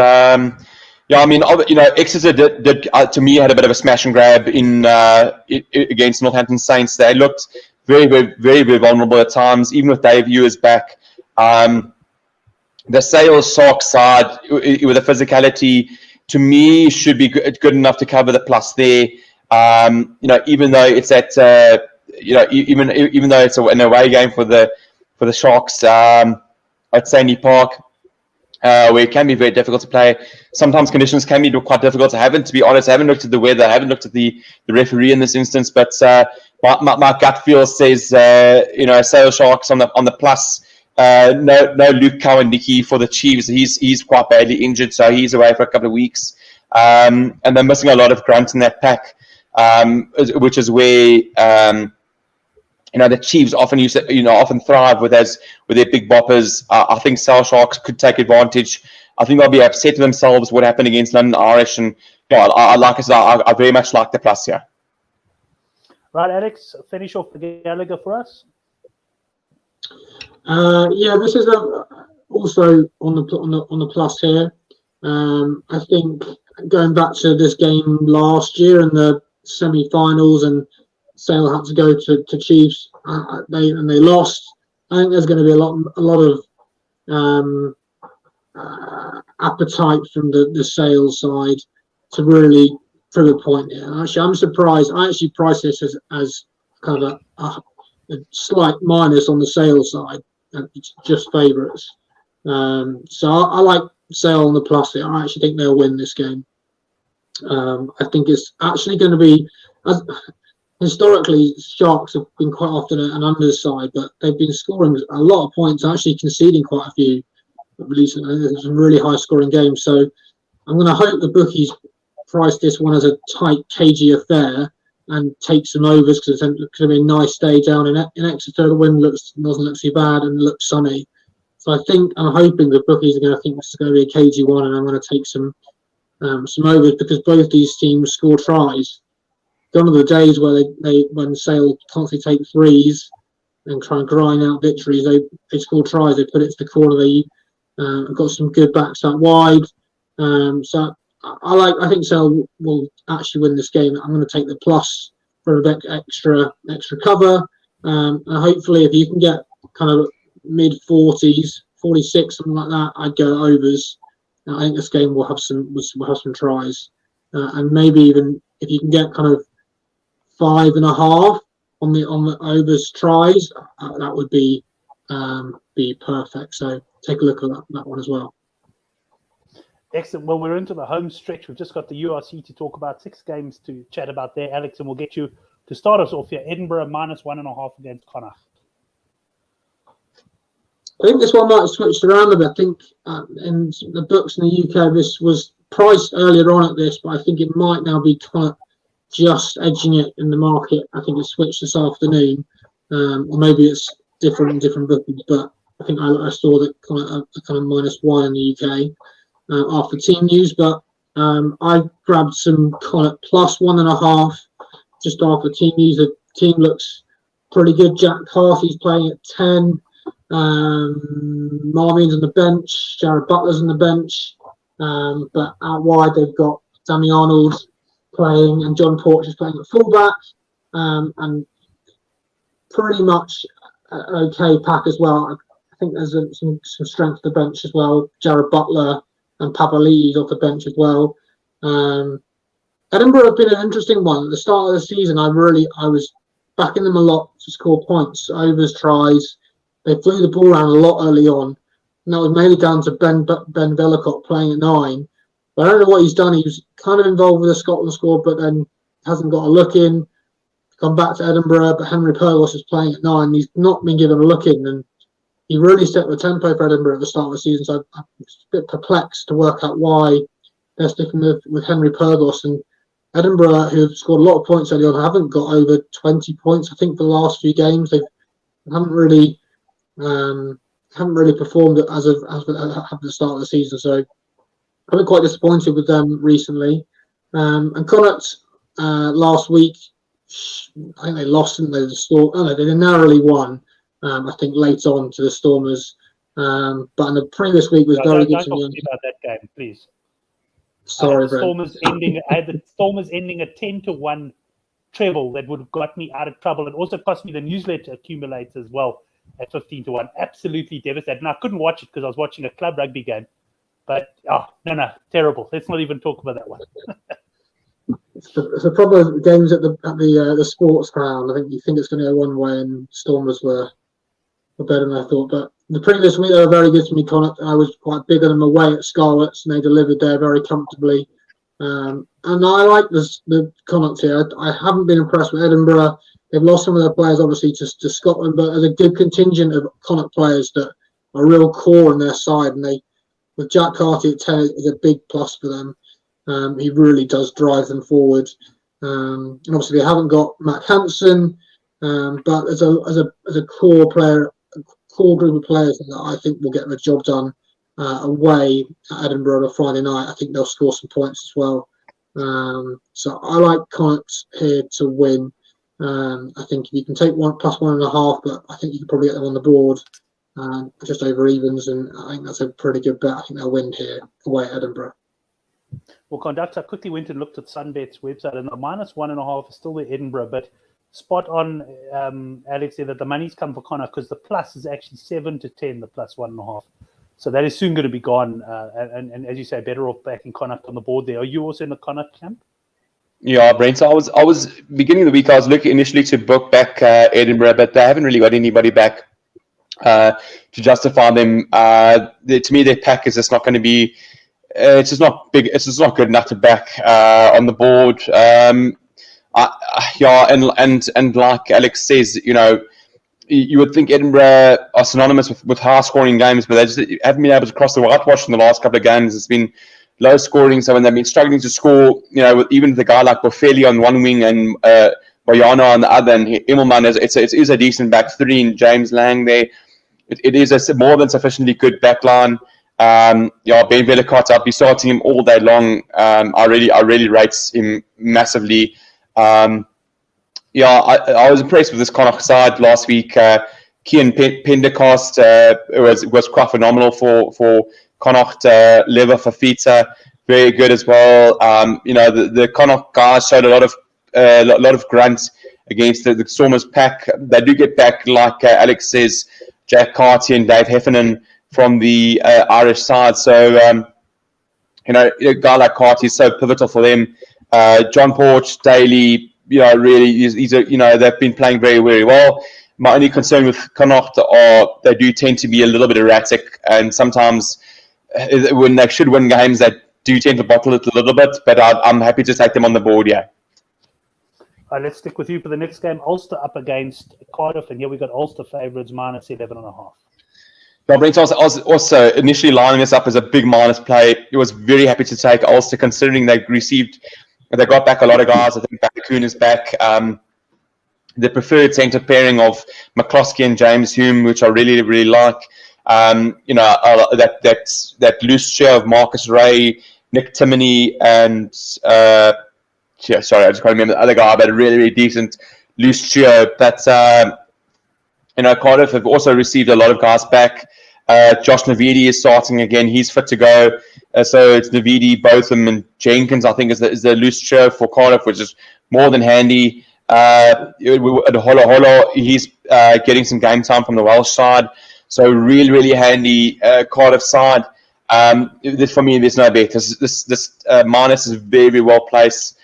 [SPEAKER 3] Exeter did to me had a bit of a smash and grab against Northampton Saints. They looked very, very, very, very vulnerable at times, even with Dave Ewers back. The Sale Sharks side with the physicality, to me, should be good enough to cover the plus there. Even though it's even though it's an away game for the Sharks at Sandy Park, where it can be very difficult to play. Sometimes conditions can be quite difficult. To be honest, I haven't looked at the weather. I haven't looked at the referee in this instance, but my gut feel says Sale Sharks on the plus. No Luke Cowan-Nicky for the Chiefs. He's quite badly injured, so he's away for a couple of weeks. And they're missing a lot of grunt in that pack, which is where the Chiefs often thrive with their big boppers. I think Sale Sharks could take advantage. I think they'll be upset with themselves what happened against London Irish, and I very much like the plus here.
[SPEAKER 1] Right, Alex, finish off the Gallagher for us.
[SPEAKER 2] This is also on the plus here. I think going back to this game last year in the semi-finals, and Sale had to go to Chiefs, they lost. I think there's going to be a lot of appetite from the Sale side to really prove a point here. Actually, I'm surprised. I actually price this as kind of a slight minus on the Sale side. It's just favourites. So I like Sale on the plus here. I actually think they'll win this game. I think it's actually going to be... Historically, Sharks have been quite often an underside, but they've been scoring a lot of points, actually conceding quite a few recently. There's some really high-scoring games. So I'm going to hope the bookies price this one as a tight, cagey affair and take some overs because it's going to be a nice day down in Exeter. The wind doesn't look too bad and looks sunny. So I'm hoping the bookies are going to think this is going to be a cagey one, and I'm going to take some overs because both these teams score tries. Gone are the days where when Sale constantly take threes and try and grind out victories. They score tries. They put it to the corner. They have got some good backs out wide. So I think Sale will actually win this game. I'm going to take the plus for a bit extra cover. And hopefully, if you can get kind of mid 40s, 46, something like that, I'd go overs. I think this game will have some tries, and maybe even if you can get kind of 5.5 on the overs tries, that would be perfect. So take a look at that one as well.
[SPEAKER 1] Excellent. Well, we're into the home stretch. We've just got the URC to talk about, 6 games to chat about there, Alex, and we'll get you to start us off here. Edinburgh -1.5 against Connacht.
[SPEAKER 2] I think this one might have switched around a bit. I think in the books in the UK, this was priced earlier on at this, but I think it might now be kind of just edging it in the market. I think it switched this afternoon, or maybe it's different bookings, but I think I saw that kind of -1 in the UK after team news. But I grabbed some kind of +1.5 just after team news. The team looks pretty good. Jack Carthy's playing at 10. Marvin's on the bench, Jared Butler's on the bench, but out wide they've got Sammy Arnold playing and John Porch is playing at fullback, and pretty much okay pack as well. I think there's some strength to the bench as well. Jared Butler and Papali's off the bench as well. Edinburgh have been an interesting one. At the start of the season, I was backing them a lot to score points, overs, tries. They flew the ball around a lot early on, and that was mainly down to Ben Vellicott playing at 9. But I don't know what he's done. He was kind of involved with the Scotland squad, but then hasn't got a look in. Gone back to Edinburgh, but Henry Purgos is playing at 9. He's not been given a look in, and he really set the tempo for Edinburgh at the start of the season. So I'm a bit perplexed to work out why they're sticking with Henry Purgos. And Edinburgh, who have scored a lot of points early on, haven't got over 20 points. I think for the last few games they haven't really performed as of the start of the season. So I've been quite disappointed with them recently. And Connacht last week, I think they lost, didn't they? The Storm. Oh no, they narrowly won. I think late on to the Stormers. But in the previous week was very good to me.
[SPEAKER 1] Don't talk about that game, please.
[SPEAKER 2] Sorry,
[SPEAKER 1] Brent. I had the Stormers ending a 10-1 treble that would have got me out of trouble. It also cost me the newsletter accumulator as well at 15-1. Absolutely devastated. And I couldn't watch it because I was watching a club rugby game. But, no, terrible. Let's not even talk about that one.
[SPEAKER 2] It's the problem with games at the sports ground. I think you think it's going to go one way, and Stormers were better than I thought. But the previous week, they were very good to me, Connacht. I was quite big on them away at Scarlets, and they delivered there very comfortably. And I like the Connacht here. I haven't been impressed with Edinburgh. They've lost some of their players, obviously, to Scotland, but there's a good contingent of Connacht players that are a real core on their side. And with Jack Carty at 10 is a big plus for them. He really does drive them forward. And obviously, they haven't got Matt Hansen, but as a core player, a core group of players that I think will get the job done away at Edinburgh on a Friday night. I think they'll score some points as well. So I like Connacht here to win. I think if you can take +1.5, but I think you can probably get them on the board just over evens, and I think that's a pretty good bet. I think they'll win here away at Edinburgh.
[SPEAKER 1] Well, Conductor, I quickly went and looked at Sunbet's website, and the -1.5 is still the Edinburgh, but spot on, Alex, that the money's come for Connacht because the plus is actually 7-10, the +1.5. So that is soon going to be gone. And as you say, better off backing Connacht on the board there. Are you also in the Connacht camp?
[SPEAKER 3] Yeah, Brent. So I was beginning of the week. I was looking initially to book back Edinburgh, but they haven't really got anybody back to justify them. To me, their pack is just not going to be. It's just not big. It's just not good enough to back on the board. And like Alex says, you would think Edinburgh are synonymous with high-scoring games, but they just haven't been able to cross the whitewash in the last couple of games. It's been low scoring. So when they've been struggling to score, even with a guy like Bofeli on one wing and Moana on the other, and Immelman is a decent back three, and James Lang there. It is a more than sufficiently good back line. Ben Vellicott, I'll be starting him all day long. I really rate him massively. I was impressed with this Connacht side last week. Kian Pendergast was quite phenomenal for Connacht. Lever Fafita, very good as well. The Connacht guys showed a lot of grunt against the Stormers pack. They do get back, like Alex says, Jack Carty and Dave Heffernan from the Irish side. So, a guy like Carty is so pivotal for them. John Porch, Daly, really, they've been playing very, very well. My only concern with Connacht are they do tend to be a little bit erratic, and sometimes when they should win games, they do tend to bottle it a little bit, but I'm happy to take them on the board, yeah.
[SPEAKER 1] Let's stick with you for the next game. Ulster up against Cardiff, and here we got Ulster favourites minus 11.5.
[SPEAKER 3] Well, Brent, I was also initially lining this up as a big minus play. I was very happy to take Ulster, considering they got back a lot of guys. I think Bakun is back. The preferred centre pairing of McCloskey and James Hume, which I really, really like. That loose share of Marcus Ray, Nick Timoney, and sorry, I just can't remember the other guy, but a really, really decent loose trio. But Cardiff have also received a lot of guys back. Josh Navidi is starting again. He's fit to go. So it's Navidi, Botham, and Jenkins, I think, is the loose trio for Cardiff, which is more than handy. Holo, he's getting some game time from the Welsh side. So really, really handy Cardiff side. For me, there's no bet. This minus is very, very well placed.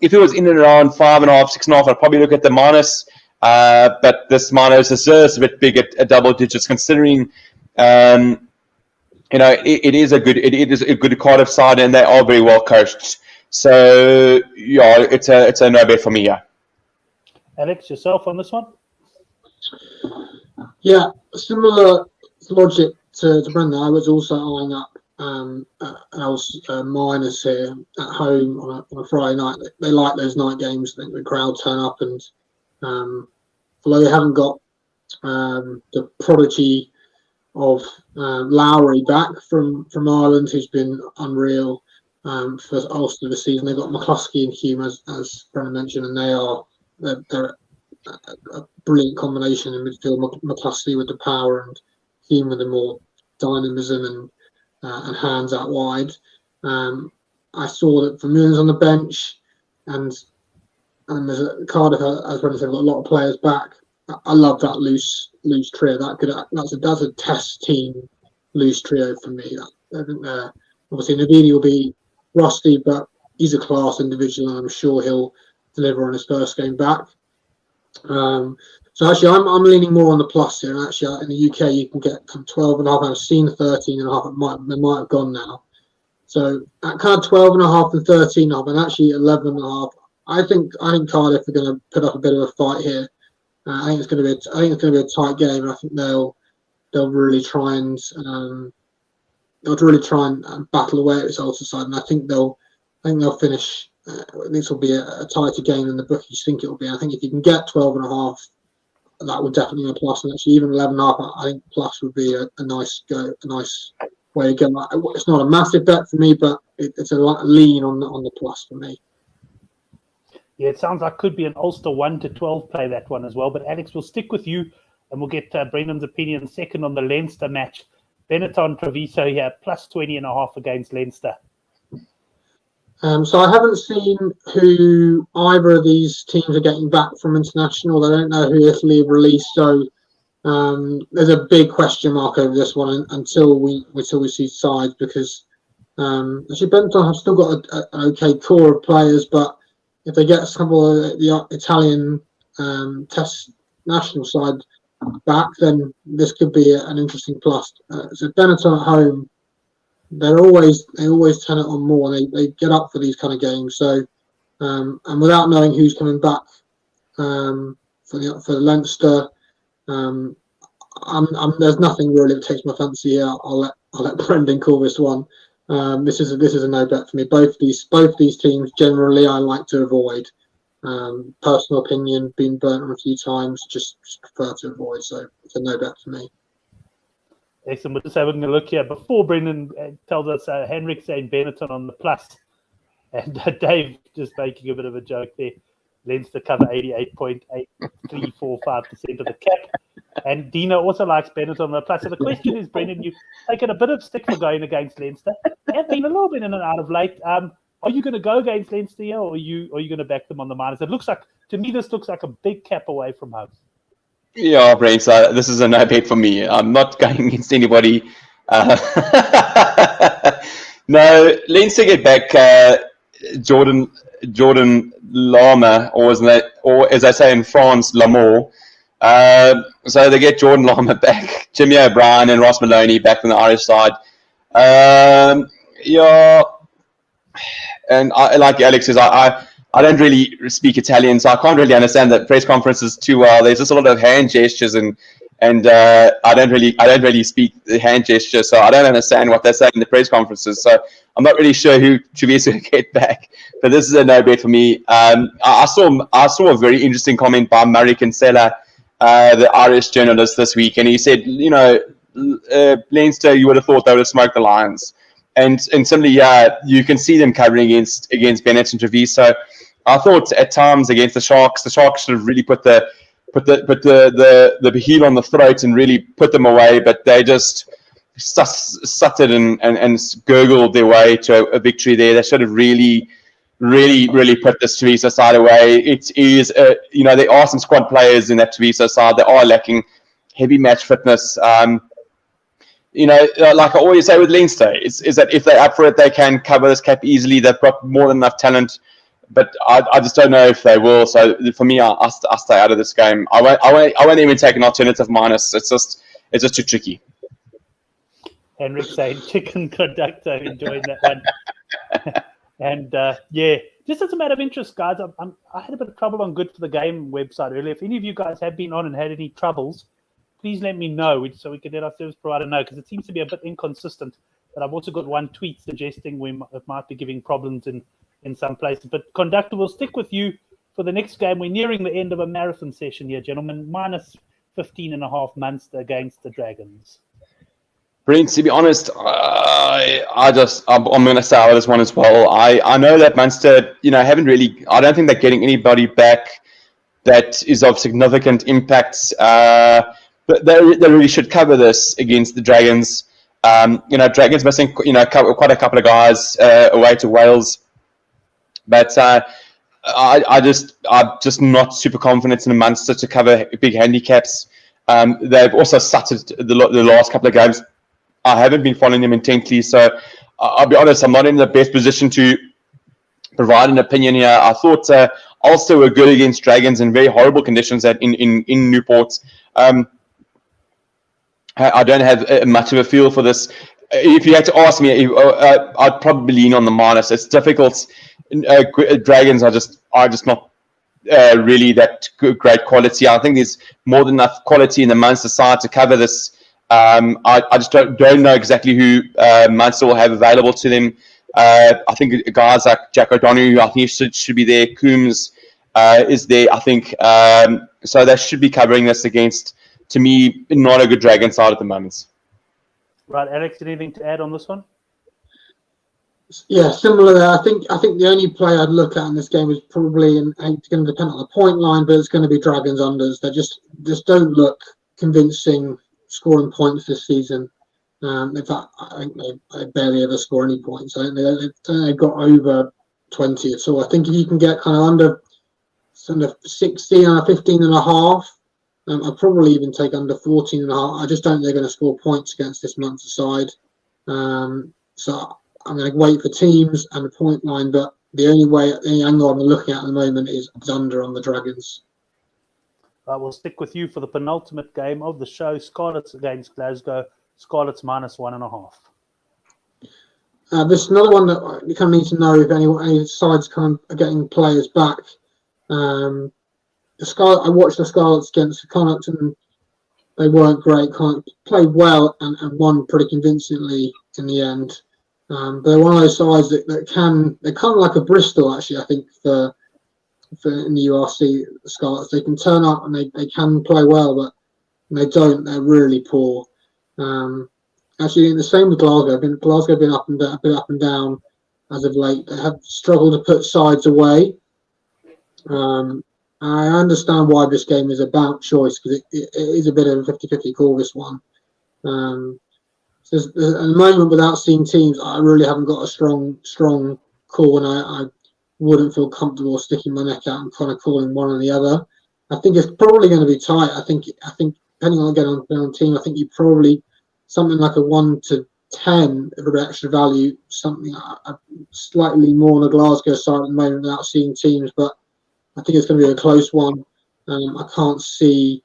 [SPEAKER 3] If it was in and around 5.5, 6.5, I'd probably look at the minus. But this minus is a bit big at double digits, considering it is a good Cardiff side, and they are very well coached. So yeah, it's a no bet for me. Yeah.
[SPEAKER 2] Alex, yourself on this one? Yeah, similar logic to Brendan. I was also eyeing up minus here at home on a Friday night. They like those night games. I think the crowd turn up, and although they haven't got the prodigy of Lowry back from Ireland, who's been unreal for Ulster this season, they've got McCluskey and Hume, as Brendan mentioned, and they're a brilliant combination in midfield. McCluskey with the power and Hume with the more dynamism and hands out wide. I saw that Vermeulen's on the bench, and there's Cardiff, as Brendan said, got a lot of players back. I love that loose trio. That's a test team loose trio for me. I think obviously Navidi will be rusty, but he's a class individual, and I'm sure he'll deliver on his first game back. So actually, I'm leaning more on the plus here. And actually, in the UK, you can get 12.5. I've seen 13.5. They might have gone now. So at kind of 12.5 and 13.5, and actually 11.5. I think Cardiff are going to put up a bit of a fight here. I think it's going to be a tight game. I think they'll really try and battle away at this Ulster side, and I think they'll finish. This will be a tighter game than the bookies think it will be. I think if you can get 12.5, that would definitely be a plus. And actually, even 11.5, I think plus would be a nice way to go. It's not a massive bet for me, but it's a lean on the plus for me.
[SPEAKER 1] Yeah, it sounds like could be an Ulster 1 to 12 play, that one as well. But Alex, we'll stick with you, and we'll get Brendan's opinion second on the Leinster match. Benetton Treviso here, plus 20.5 against Leinster.
[SPEAKER 2] So I haven't seen who either of these teams are getting back from international. I don't know who Italy have released. So there's a big question mark over this one until we see sides, because actually Benetton have still got an okay core of players, but if they get a couple of the Italian test national side back, then this could be an interesting plus. So Benetton at home, they always turn it on more. They get up for these kind of games. So and without knowing who's coming back for Leinster, there's nothing really that takes my fancy here. I'll let Brendan call this one. This is a no bet for me. Both these teams generally I like to avoid. Personal opinion, been burnt on a few times, just prefer to avoid. So it's a no bet for me.
[SPEAKER 1] Excellent. We're just having a look here before Brendan tells us Henrik saying Benetton on the plus, and Dave just making a bit of a joke there. Leinster cover 88.8345% of the cap. And Dina also likes Benetton on the plus. So the question is, Brendan, you've taken a bit of stick for going against Leinster. Have been a little bit in and out of late. Are you going to go against Leinster here, or are you going to back them on the minus? It looks like, to me, this looks like a big cap away from home.
[SPEAKER 3] Yeah, Brent, this is a no bet for me. I'm not going against anybody. No, Leinster get back Jordan Lama, or as I say in France, Lamour. So they get Jordan Lama back, Jimmy O'Brien and Ross Maloney back from the Irish side. Yeah, and like Alex says, I don't really speak Italian, so I can't really understand the press conferences too well. There's just a lot of hand gestures, and I don't really speak the hand gestures, so I don't understand what they're saying in the press conferences. So I'm not really sure who Treviso will get back. But this is a no bet for me. I saw a very interesting comment by Murray Kinsella, the Irish journalist, this week, and he said, Leinster, you would have thought they would have smoked the Lions. And similarly, you can see them covering against Bennett and Treviso. I thought at times against the Sharks should have really put the heel on the throat and really put them away, but they just stuttered and gurgled their way to a victory there. They should have really put this Treviso side away. It is, there are some squad players in that Treviso side that are lacking heavy match fitness. Like I always say with Leinster, is that if they're up for it, they can cover this cap easily. They've got more than enough talent, but I just don't know if they will. So for me, I stay out of this game. I won't even take an alternative minus. It's just too tricky.
[SPEAKER 1] Henrik saying chicken conductor, enjoying that one. And just as a matter of interest, guys, I had a bit of trouble on Good for the Game website earlier. If any of you guys have been on and had any troubles, please let me know so we can let our service provider know, because it seems to be a bit inconsistent. But I've also got one tweet suggesting it might be giving problems in some places. But conductor, will stick with you for the next game. We're nearing the end of a marathon session here, gentlemen. Minus 15 and a half months against the Dragons.
[SPEAKER 3] Brent, to be honest, I'm going to stay out of this one as well. I know that Munster, haven't really. I don't think they're getting anybody back that is of significant impact. But they really should cover this against the Dragons. Dragons missing, quite a couple of guys away to Wales. But I'm just not super confident in Munster to cover big handicaps. They've also stuttered the last couple of games. I haven't been following them intently, so I'll be honest, I'm not in the best position to provide an opinion here. I thought Ulster were good against Dragons in very horrible conditions in Newport. I don't have much of a feel for this. If you had to ask me, I'd probably lean on the minus. It's difficult. Dragons are just not really that great quality. I think there's more than enough quality in the Munster side to cover this. I just don't know exactly who Munster will have available to them. I think guys like Jack O'Donoghue, I think should be there. Coombs is there, I think. So they should be covering this against, to me, not a good Dragon side at the moment.
[SPEAKER 1] Right, Alex, anything to add on this one?
[SPEAKER 2] Yeah, similar there. I think the only play I'd look at in this game is probably, and it's going to depend on the point line, but it's going to be Dragons unders. They just don't look convincing scoring points this season. In fact, I think they barely ever score any points. I think they've got over 20 at all. I think if you can get kind of under 16 or 15 and a half, I'd probably even take under 14 and a half. I just don't think they're going to score points against this Munster side. So I'm going to wait for teams and the point line, but the only angle I'm looking at the moment is under on the Dragons.
[SPEAKER 1] We'll stick with you for the penultimate game of the show. Scarlets against Glasgow. Scarlets minus 1.5.
[SPEAKER 2] This is another one that you kind of need to know if any sides kind of are getting players back. I watched the Scarlets against the Connacht, and they weren't great. Connacht played well and won pretty convincingly in the end. They're one of those sides that they're kind of like a Bristol, actually, I think, for in the URC, the Scarlets. They can turn up and they can play well, but when they don't, they're really poor. Actually, the same with Glasgow. Glasgow have been up and down, a bit up and down as of late. They have struggled to put sides away. I understand why this game is about choice, because it is a bit of a 50-50 call, this one. So at the moment, without seeing teams, I really haven't got a strong call, and I wouldn't feel comfortable sticking my neck out and kind of calling one or the other. I think it's probably going to be tight. I think depending on team, I think you probably something like a 1 to 10 of an extra value, something slightly more on the Glasgow side at the moment without seeing teams, but I think it's going to be a close one. I don't see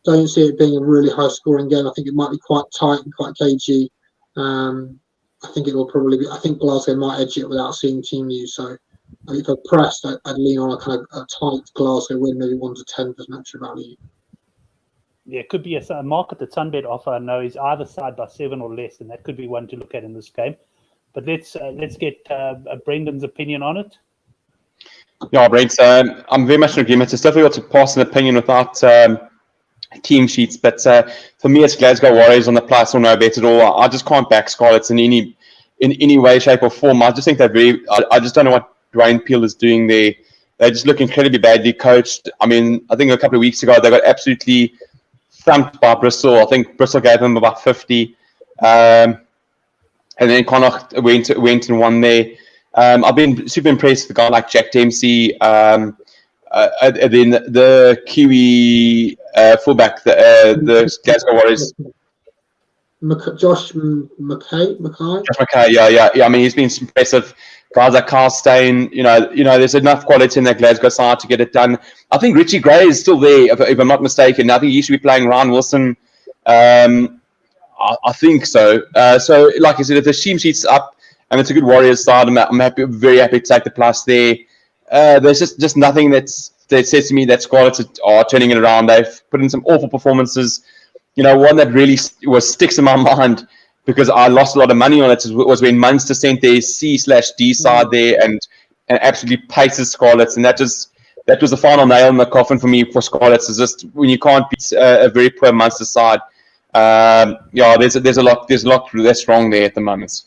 [SPEAKER 2] it being a really high scoring game. I think it might be quite tight and quite cagey. I think it will probably be. I think Glasgow might edge it without seeing team news. So if I pressed, I'd lean on a kind of a tight Glasgow win, maybe 1 to 10 for an extra value.
[SPEAKER 1] Yeah, it could be a market that Sunbet offer. I know is either side by 7 or less, and that could be one to look at in this game. But let's get Brendan's opinion on it.
[SPEAKER 3] Yeah, Brent, I'm very much in agreement. It's difficult to pass an opinion without team sheets, but for me, it's Glasgow Warriors on the plus or no bet at all. I just can't back Scarlets in any way, shape, or form. I just think they're I just don't know what Dwayne Peel is doing there. They just look incredibly badly coached. I mean, I think a couple of weeks ago they got absolutely thumped by Bristol. I think Bristol gave them about 50, and then Connacht went and won there. I've been super impressed with a guy like Jack Dempsey, then the Kiwi fullback, the Glasgow Warriors.
[SPEAKER 2] Josh McKay.
[SPEAKER 3] Josh McKay, yeah. I mean, he's been impressive. Guys like Carl Steyn, you know, there's enough quality in that Glasgow side to get it done. I think Richie Gray is still there, if I'm not mistaken. I think he should be playing Ryan Wilson. I think so. So, like I said, if the team sheet's up and it's a good Warriors side, I'm very happy to take the plus there. There's just nothing that says to me that Scarlets are turning it around. They've put in some awful performances. You know, one that really sticks in my mind, because I lost a lot of money on it, was when Munster sent their C/D side there and absolutely paces Scarlets, and that was the final nail in the coffin for me for Scarlets. Is just when you can't beat a very poor Munster side. There's a lot that's wrong there at the moment.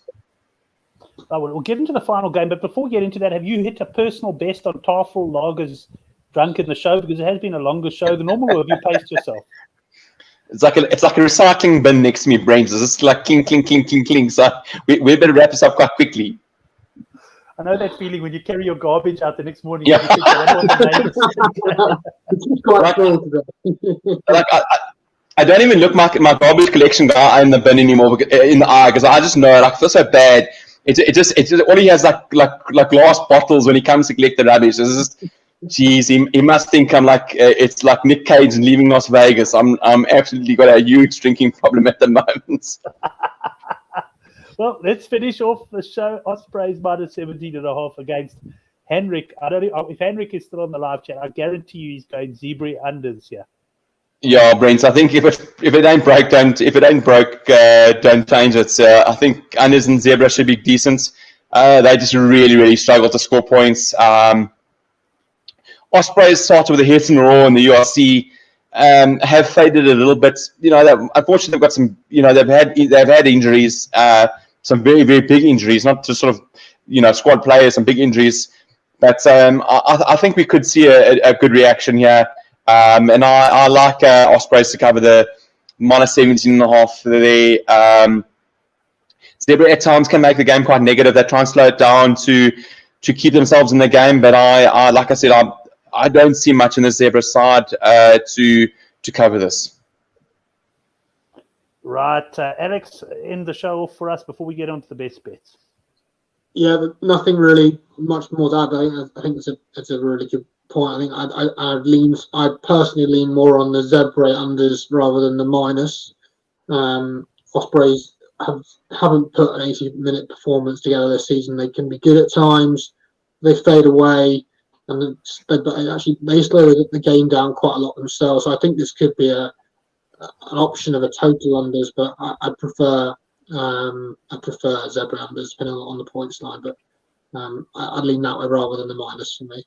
[SPEAKER 1] Oh, well, we'll get into the final game, but before we get into that, have you hit a personal best on Tafel Lagers drunk in the show? Because it has been a longer show than normal, or have you paced yourself?
[SPEAKER 3] It's like a recycling bin next to me, brains. It's just like clink, clink, clink, clink, clink. So we better wrap this up quite quickly.
[SPEAKER 1] I know that feeling when you carry your garbage out the next morning.
[SPEAKER 3] Yeah. I don't even look my garbage collection guy in the bin anymore, in the eye, because I just know I feel so bad. It just all he has like glass bottles when he comes to collect the rubbish. It's just, geez, he must think I'm like it's like Nick Cage and Leaving Las Vegas. I'm absolutely got a huge drinking problem at the moment.
[SPEAKER 1] Well, let's finish off the show. Ospreys minus 17.5 against Henrik. I don't know if Henrik is still on the live chat. I guarantee you he's going zebra unders here. Yeah,
[SPEAKER 3] Brent. I think if it ain't broke, don't change it. I think unders and zebra should be decent. They just really, really struggle to score points. Ospreys started with a hit and roar in the URC, have faded a little bit. You know, unfortunately they've got some. You know, they've had injuries, some very, very big injuries, not just sort of squad players, some big injuries. But I think we could see a good reaction here. And I like Ospreys to cover the minus 17.5 there. Zebra at times can make the game quite negative. They try and slow it down to keep themselves in the game. But I like I said, I don't see much in the Zebra side to cover this. Right,
[SPEAKER 1] Alex, end the show off for us before we get on to the best bets.
[SPEAKER 2] Yeah, nothing really much more to add. I think it's a really good point. I think I personally lean more on the Zebra unders rather than the minus. Ospreys haven't put an 80-minute performance together this season. They can be good at times. They fade away, and they slow the game down quite a lot themselves. So I think this could be an option of a total unders, but I prefer I prefer zebra numbers depending on the points line, but I'd lean that way rather than the minus for me.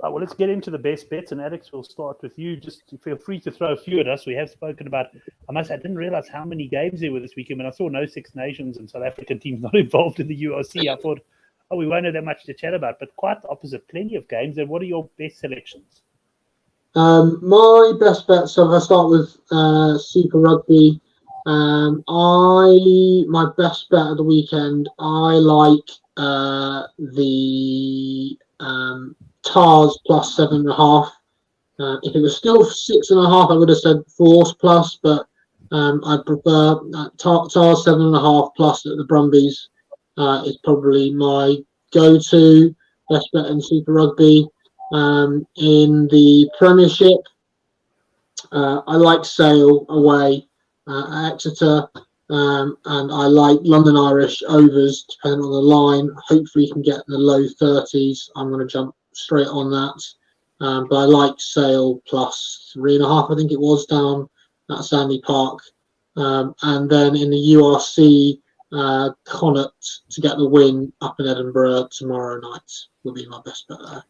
[SPEAKER 1] Right, well, let's get into the best bets, and Alex, we'll start with you. Just feel free to throw a few at us. We have spoken about, I didn't realize how many games there were this weekend. When I saw no Six Nations and South African teams not involved in the URC, I thought, we won't have that much to chat about, but quite the opposite, plenty of games. And what are your best selections?
[SPEAKER 2] My best bet, so if I start with Super Rugby, my best bet of the weekend, I like the Tars plus 7.5. If it was still 6.5, I would have said Force plus, but I prefer Tars 7.5 plus at the Brumbies is probably my go-to best bet in Super Rugby. In the Premiership, I like Sale away at Exeter, and I like London Irish overs depending on the line. Hopefully, you can get in the low 30s. I'm going to jump straight on that. But I like Sale plus 3.5, I think it was, down at Sandy Park. And then in the URC, Connacht to get the win up in Edinburgh tomorrow night will be my best bet there.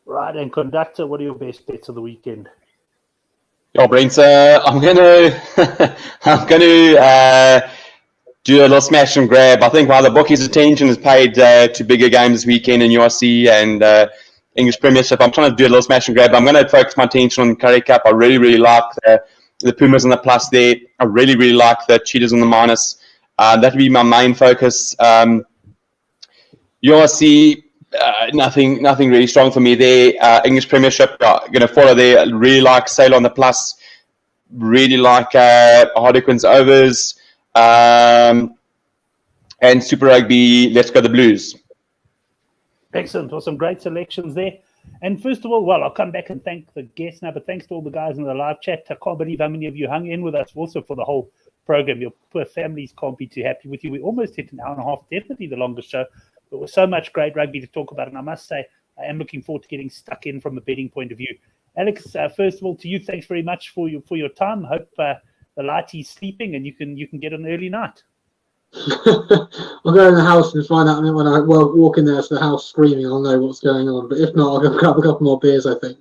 [SPEAKER 1] Right, and Conductor, what are your best bets of the weekend?
[SPEAKER 3] Yeah, Brent, I'm gonna do a little smash and grab. I think while the bookies' attention is paid to bigger games this weekend in URC and English Premiership, I'm trying to do a little smash and grab. I'm going to focus my attention on Currie Cup. I really like the Pumas on the plus there. I really like the Cheetahs on the minus. That would be my main focus. URC, nothing really strong for me there. English Premiership, going to follow there. Really like Sale on the plus. Really like Harlequins overs. And Super Rugby, let's go the Blues.
[SPEAKER 1] Excellent. Well, some great selections there. And first of all, well, I'll come back and thank the guests now, but thanks to all the guys in the live chat. I can't believe how many of you hung in with us also for the whole program. Your poor families can't be too happy with you. We almost hit an hour and a half, definitely the longest show. But with so much great rugby to talk about, and I must say, I am looking forward to getting stuck in from a betting point of view. Alex, first of all, to you, thanks very much for your time. Hope the lighty's sleeping and you can get an early night.
[SPEAKER 2] I'll go in the house and find out. When I walk in there to the house screaming, I'll know what's going on. But if not, I'll go grab a couple more beers, I think.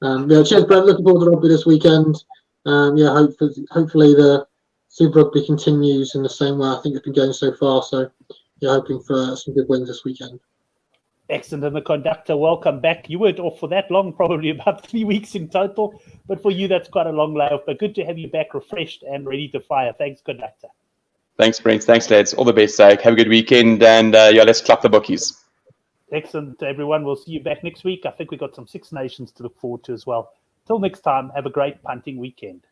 [SPEAKER 2] Cheers, Brent. Looking forward to rugby this weekend. Hopefully the Super Rugby continues in the same way I think it's been going so far. So, hoping for some good wins this weekend.
[SPEAKER 1] Excellent. And the Conductor, welcome back. You weren't off for that long, probably about 3 weeks in total. But for you, that's quite a long layoff. But good to have you back refreshed and ready to fire. Thanks, Conductor.
[SPEAKER 3] Thanks, Brent. Thanks, lads. All the best. Have a good weekend. And let's clap the bookies.
[SPEAKER 1] Excellent, everyone. We'll see you back next week. I think we've got some Six Nations to look forward to as well. Till next time, have a great punting weekend.